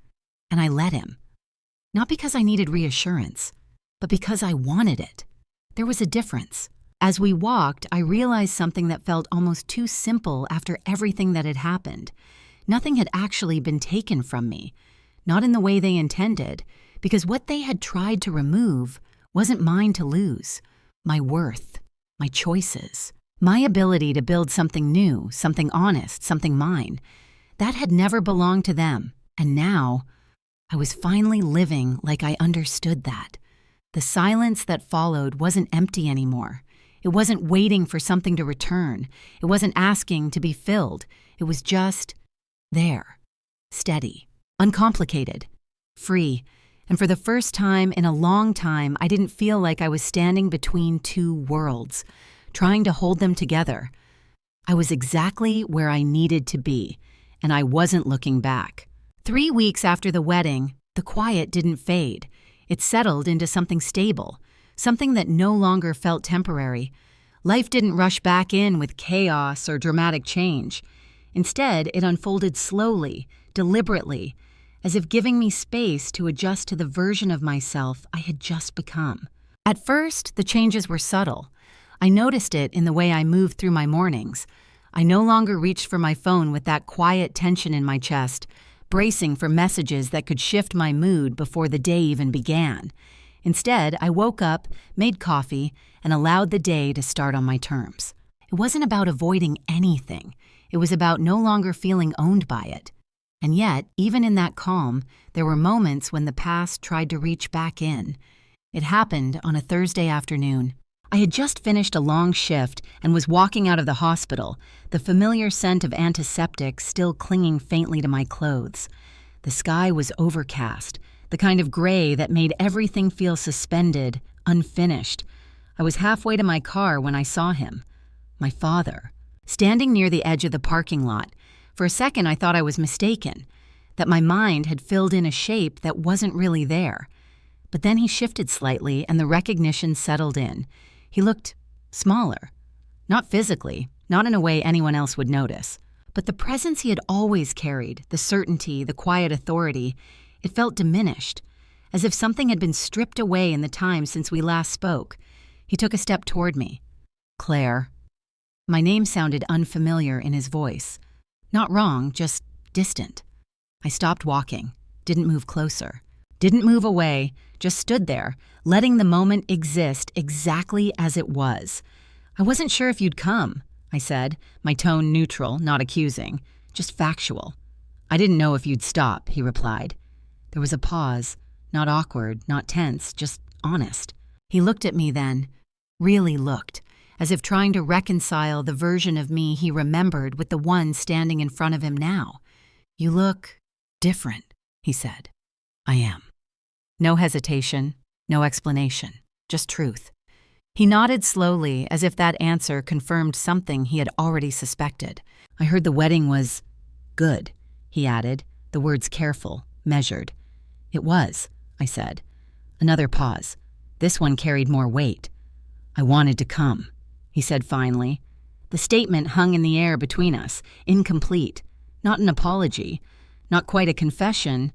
And I let him. Not because I needed reassurance, but because I wanted it. There was a difference. As we walked, I realized something that felt almost too simple after everything that had happened. Nothing had actually been taken from me, not in the way they intended, because what they had tried to remove wasn't mine to lose. My worth, my choices, my ability to build something new, something honest, something mine. That had never belonged to them, and now I was finally living like I understood that. The silence that followed wasn't empty anymore. It wasn't waiting for something to return. It wasn't asking to be filled. It was just there, steady, uncomplicated, free. And for the first time in a long time, I didn't feel like I was standing between two worlds, trying to hold them together. I was exactly where I needed to be, and I wasn't looking back. 3 weeks after the wedding, the quiet didn't fade. It settled into something stable, something that no longer felt temporary. Life didn't rush back in with chaos or dramatic change. Instead, it unfolded slowly, deliberately, as if giving me space to adjust to the version of myself I had just become. At first, the changes were subtle. I noticed it in the way I moved through my mornings. I no longer reached for my phone with that quiet tension in my chest, bracing for messages that could shift my mood before the day even began. Instead, I woke up, made coffee, and allowed the day to start on my terms. It wasn't about avoiding anything. It was about no longer feeling owned by it. And yet, even in that calm, there were moments when the past tried to reach back in. It happened on a Thursday afternoon. I had just finished a long shift and was walking out of the hospital, the familiar scent of antiseptic still clinging faintly to my clothes. The sky was overcast, the kind of gray that made everything feel suspended, unfinished. I was halfway to my car when I saw him, my father, standing near the edge of the parking lot. For a second, I thought I was mistaken, that my mind had filled in a shape that wasn't really there. But then he shifted slightly and the recognition settled in. He looked smaller. Not physically, not in a way anyone else would notice. But the presence he had always carried, the certainty, the quiet authority, it felt diminished, as if something had been stripped away in the time since we last spoke. He took a step toward me. Claire. My name sounded unfamiliar in his voice. Not wrong, just distant. I stopped walking, didn't move closer, didn't move away, just stood there, letting the moment exist exactly as it was. I wasn't sure if you'd come, I said, my tone neutral, not accusing, just factual. I didn't know if you'd stop, he replied. There was a pause, not awkward, not tense, just honest. He looked at me then, really looked, as if trying to reconcile the version of me he remembered with the one standing in front of him now. You look different, he said. I am. No hesitation, no explanation, just truth. He nodded slowly, as if that answer confirmed something he had already suspected. I heard the wedding was good, he added, the words careful, measured. It was, I said. Another pause. This one carried more weight. I wanted to come, he said finally. The statement hung in the air between us, incomplete. Not an apology, not quite a confession,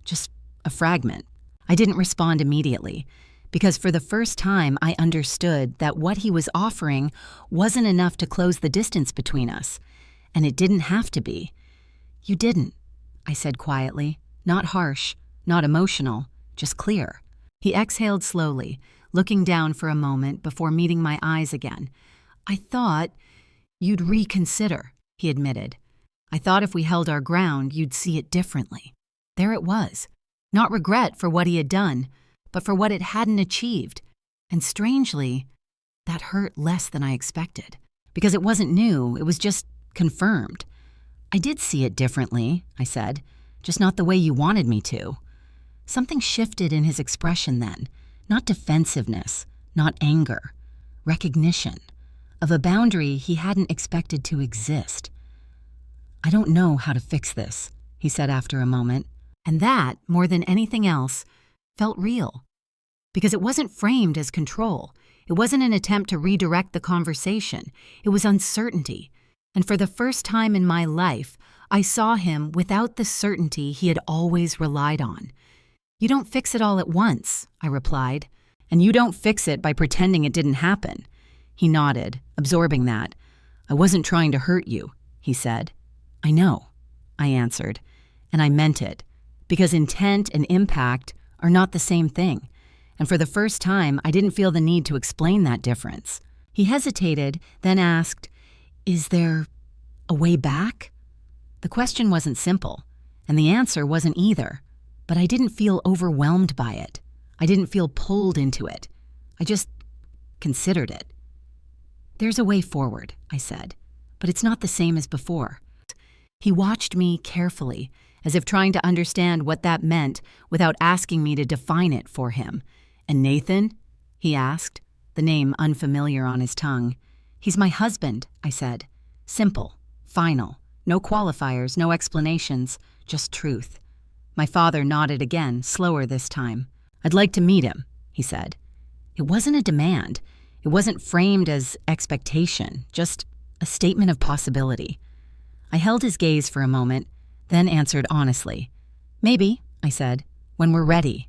just a fragment. I didn't respond immediately, because for the first time I understood that what he was offering wasn't enough to close the distance between us, and it didn't have to be. You didn't, I said quietly, not harsh, not emotional, just clear. He exhaled slowly, looking down for a moment before meeting my eyes again. I thought you'd reconsider, he admitted. I thought if we held our ground, you'd see it differently. There it was. Not regret for what he had done, but for what it hadn't achieved. And strangely, that hurt less than I expected. Because it wasn't new, it was just confirmed. I did see it differently, I said, just not the way you wanted me to. Something shifted in his expression then, not defensiveness, not anger, recognition of a boundary he hadn't expected to exist. I don't know how to fix this, he said after a moment, and that, more than anything else, felt real. Because it wasn't framed as control. It wasn't an attempt to redirect the conversation. It was uncertainty. And for the first time in my life, I saw him without the certainty he had always relied on. You don't fix it all at once, I replied. And you don't fix it by pretending it didn't happen. He nodded, absorbing that. I wasn't trying to hurt you, he said. I know, I answered. And I meant it. Because intent and impact are not the same thing. And for the first time, I didn't feel the need to explain that difference. He hesitated, then asked, Is there a way back? The question wasn't simple, and the answer wasn't either. But I didn't feel overwhelmed by it. I didn't feel pulled into it. I just considered it. There's a way forward, I said, but it's not the same as before. He watched me carefully, as if trying to understand what that meant without asking me to define it for him. And Nathan? He asked, the name unfamiliar on his tongue. He's my husband, I said. Simple, final, no qualifiers, no explanations, just truth. My father nodded again, slower this time. I'd like to meet him, he said. It wasn't a demand. It wasn't framed as expectation, just a statement of possibility. I held his gaze for a moment, then answered honestly. Maybe, I said, when we're ready.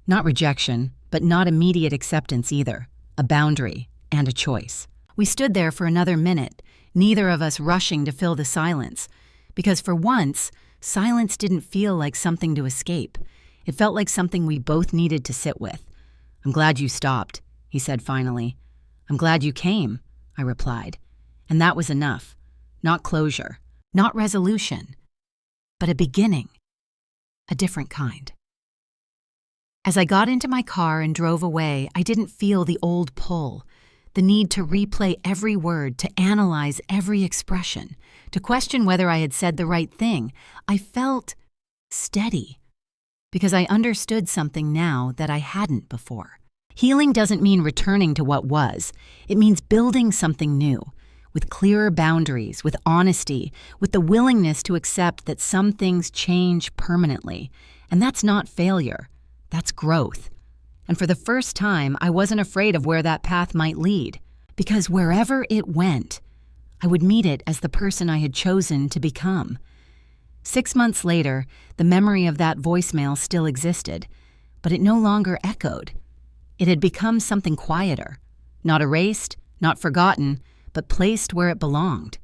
Not rejection, but not immediate acceptance either. A boundary and a choice. We stood there for another minute, neither of us rushing to fill the silence. Because for once, silence didn't feel like something to escape. It felt like something we both needed to sit with. I'm glad you stopped, he said finally. I'm glad you came, I replied. And that was enough. Not closure, not resolution, but a beginning. A different kind. As I got into my car and drove away, I didn't feel the old pull, the need to replay every word, to analyze every expression, to question whether I had said the right thing. I felt steady, because I understood something now that I hadn't before. Healing doesn't mean returning to what was. It means building something new, with clearer boundaries, with honesty, with the willingness to accept that some things change permanently. And that's not failure. That's growth. And for the first time, I wasn't afraid of where that path might lead, because wherever it went, I would meet it as the person I had chosen to become. 6 months later, the memory of that voicemail still existed, but it no longer echoed. It had become something quieter, not erased, not forgotten, but placed where it belonged.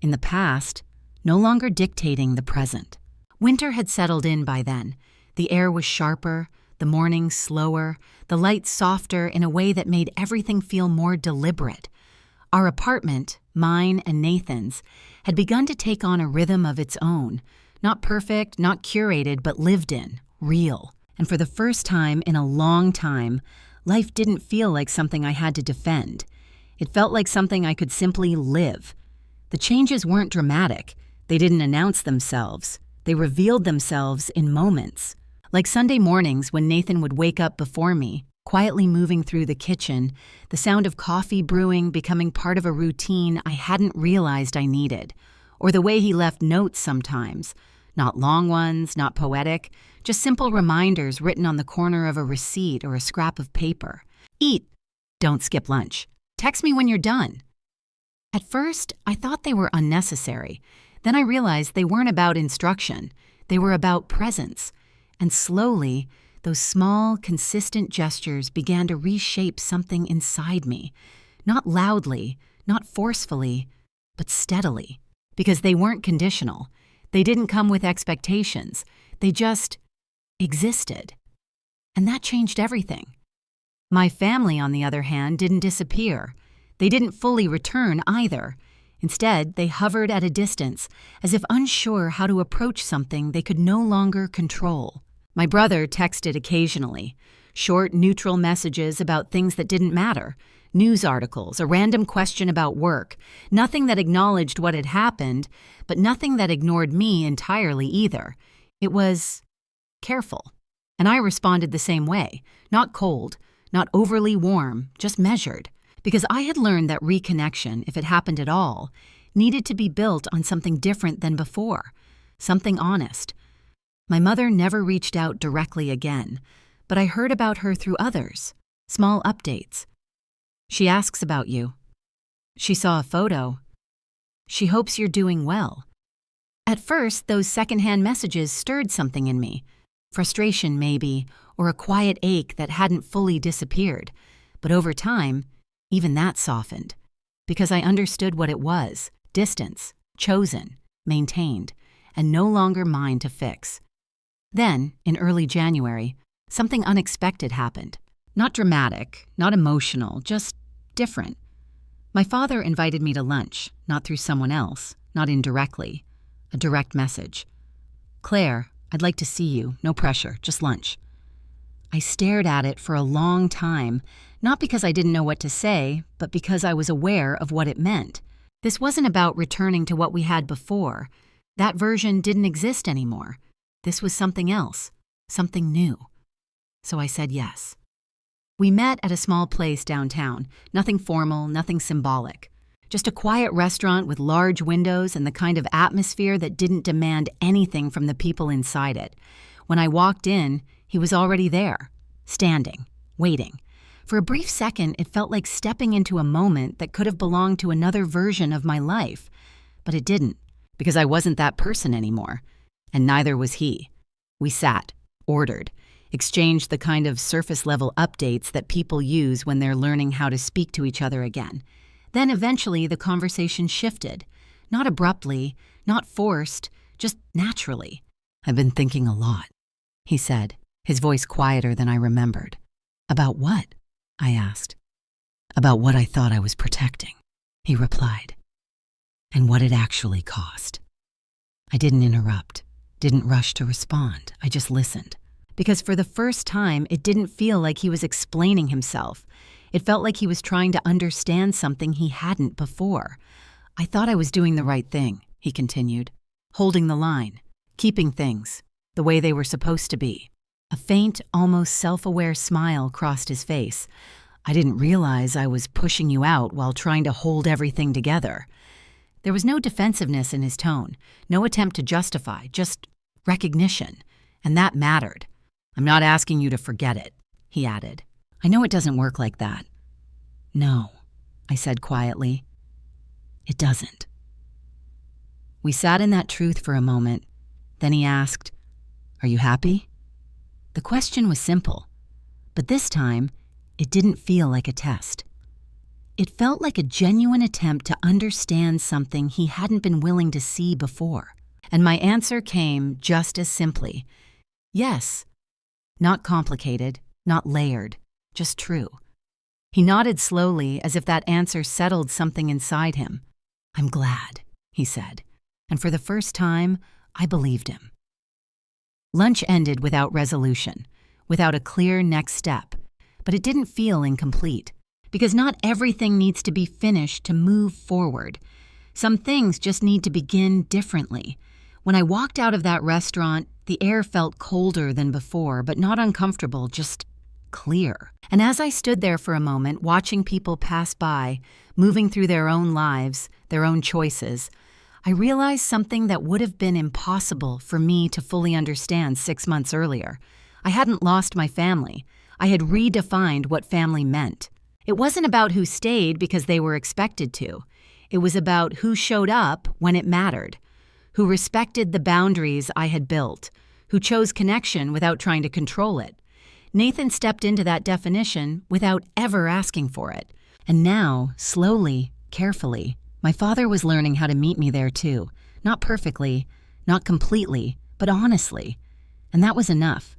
In the past, no longer dictating the present. Winter had settled in by then. The air was sharper, the mornings slower, the lights softer in a way that made everything feel more deliberate. Our apartment, mine and Nathan's, had begun to take on a rhythm of its own. Not perfect, not curated, but lived in, real. And for the first time in a long time, life didn't feel like something I had to defend. It felt like something I could simply live. The changes weren't dramatic. They didn't announce themselves. They revealed themselves in moments. Like Sunday mornings when Nathan would wake up before me, quietly moving through the kitchen, the sound of coffee brewing becoming part of a routine I hadn't realized I needed. Or the way he left notes sometimes. Not long ones, not poetic, just simple reminders written on the corner of a receipt or a scrap of paper. Eat. Don't skip lunch. Text me when you're done. At first, I thought they were unnecessary. Then I realized they weren't about instruction. They were about presence. And slowly, those small, consistent gestures began to reshape something inside me. Not loudly, not forcefully, but steadily. Because they weren't conditional. They didn't come with expectations. They just existed. And that changed everything. My family, on the other hand, didn't disappear. They didn't fully return either. Instead, they hovered at a distance, as if unsure how to approach something they could no longer control. My brother texted occasionally, short, neutral messages about things that didn't matter, news articles, a random question about work, nothing that acknowledged what had happened, but nothing that ignored me entirely either. It was careful. And I responded the same way, not cold, not overly warm, just measured, because I had learned that reconnection, if it happened at all, needed to be built on something different than before, something honest. My mother never reached out directly again, but I heard about her through others, small updates. She asks about you. She saw a photo. She hopes you're doing well. At first, those secondhand messages stirred something in me. Frustration, maybe, or a quiet ache that hadn't fully disappeared. But over time, even that softened, because I understood what it was: distance, chosen, maintained, and no longer mine to fix. Then, in early January, something unexpected happened. Not dramatic, not emotional, just different. My father invited me to lunch, not through someone else, not indirectly. A direct message. "Claire, I'd like to see you. No pressure, just lunch." I stared at it for a long time, not because I didn't know what to say, but because I was aware of what it meant. This wasn't about returning to what we had before. That version didn't exist anymore. This was something else, something new. So I said yes. We met at a small place downtown, nothing formal, nothing symbolic. Just a quiet restaurant with large windows and the kind of atmosphere that didn't demand anything from the people inside it. When I walked in, he was already there, standing, waiting. For a brief second, it felt like stepping into a moment that could have belonged to another version of my life. But it didn't, because I wasn't that person anymore. And neither was he. We sat, ordered, exchanged the kind of surface-level updates that people use when they're learning how to speak to each other again. Then eventually the conversation shifted. Not abruptly, not forced, just naturally. "I've been thinking a lot," he said, his voice quieter than I remembered. "About what?" I asked. "About what I thought I was protecting," he replied. "And what it actually cost." I didn't interrupt, didn't rush to respond. I just listened. Because for the first time, it didn't feel like he was explaining himself. It felt like he was trying to understand something he hadn't before. "I thought I was doing the right thing," he continued, holding the line, keeping things the way they were supposed to be. A faint, almost self-aware smile crossed his face. "I didn't realize I was pushing you out while trying to hold everything together." There was no defensiveness in his tone, no attempt to justify, just recognition. And that mattered. "I'm not asking you to forget it," he added. "I know it doesn't work like that." "No," I said quietly. "It doesn't." We sat in that truth for a moment. Then he asked, "Are you happy?" The question was simple, but this time, it didn't feel like a test. It felt like a genuine attempt to understand something he hadn't been willing to see before. And my answer came just as simply. Yes. Not complicated, not layered, just true. He nodded slowly, as if that answer settled something inside him. "I'm glad," he said, and for the first time, I believed him. Lunch ended without resolution, without a clear next step, but it didn't feel incomplete, because not everything needs to be finished to move forward. Some things just need to begin differently. When I walked out of that restaurant, the air felt colder than before, but not uncomfortable, just clear. And as I stood there for a moment, watching people pass by, moving through their own lives, their own choices, I realized something that would have been impossible for me to fully understand 6 months earlier. I hadn't lost my family. I had redefined what family meant. It wasn't about who stayed because they were expected to. It was about who showed up when it mattered, who respected the boundaries I had built, who chose connection without trying to control it. Nathan stepped into that definition without ever asking for it. And now, slowly, carefully, my father was learning how to meet me there too. Not perfectly, not completely, but honestly. And that was enough.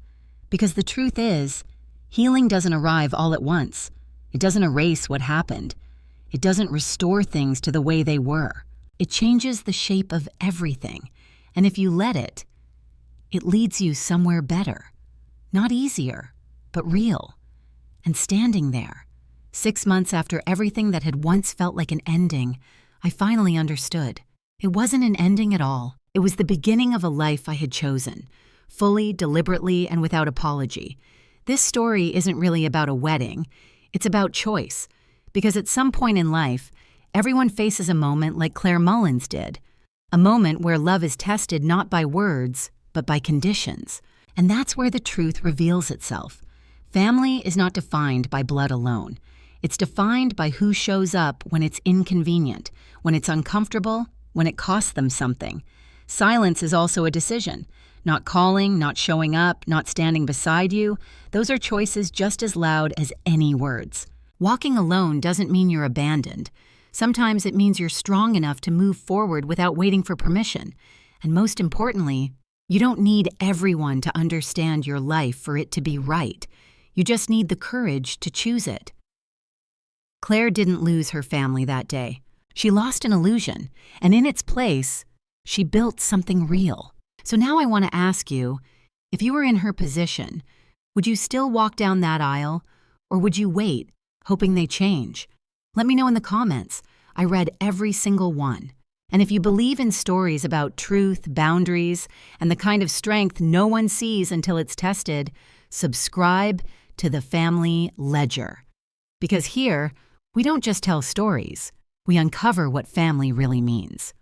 Because the truth is, healing doesn't arrive all at once. It doesn't erase what happened. It doesn't restore things to the way they were. It changes the shape of everything. And if you let it, it leads you somewhere better. Not easier, but real. And standing there, 6 months after everything that had once felt like an ending, I finally understood. It wasn't an ending at all. It was the beginning of a life I had chosen, fully, deliberately, and without apology. This story isn't really about a wedding. It's about choice. Because at some point in life, everyone faces a moment like Claire Mullins did. A moment where love is tested not by words, but by conditions. And that's where the truth reveals itself. Family is not defined by blood alone. It's defined by who shows up when it's inconvenient, when it's uncomfortable, when it costs them something. Silence is also a decision. Not calling, not showing up, not standing beside you, those are choices just as loud as any words. Walking alone doesn't mean you're abandoned. Sometimes it means you're strong enough to move forward without waiting for permission. And most importantly, you don't need everyone to understand your life for it to be right. You just need the courage to choose it. Claire didn't lose her family that day. She lost an illusion, and in its place, she built something real. So now I want to ask you, if you were in her position, would you still walk down that aisle, or would you wait, hoping they change? Let me know in the comments. I read every single one. And if you believe in stories about truth, boundaries, and the kind of strength no one sees until it's tested, subscribe to The Family Ledger. Because here, we don't just tell stories, we uncover what family really means.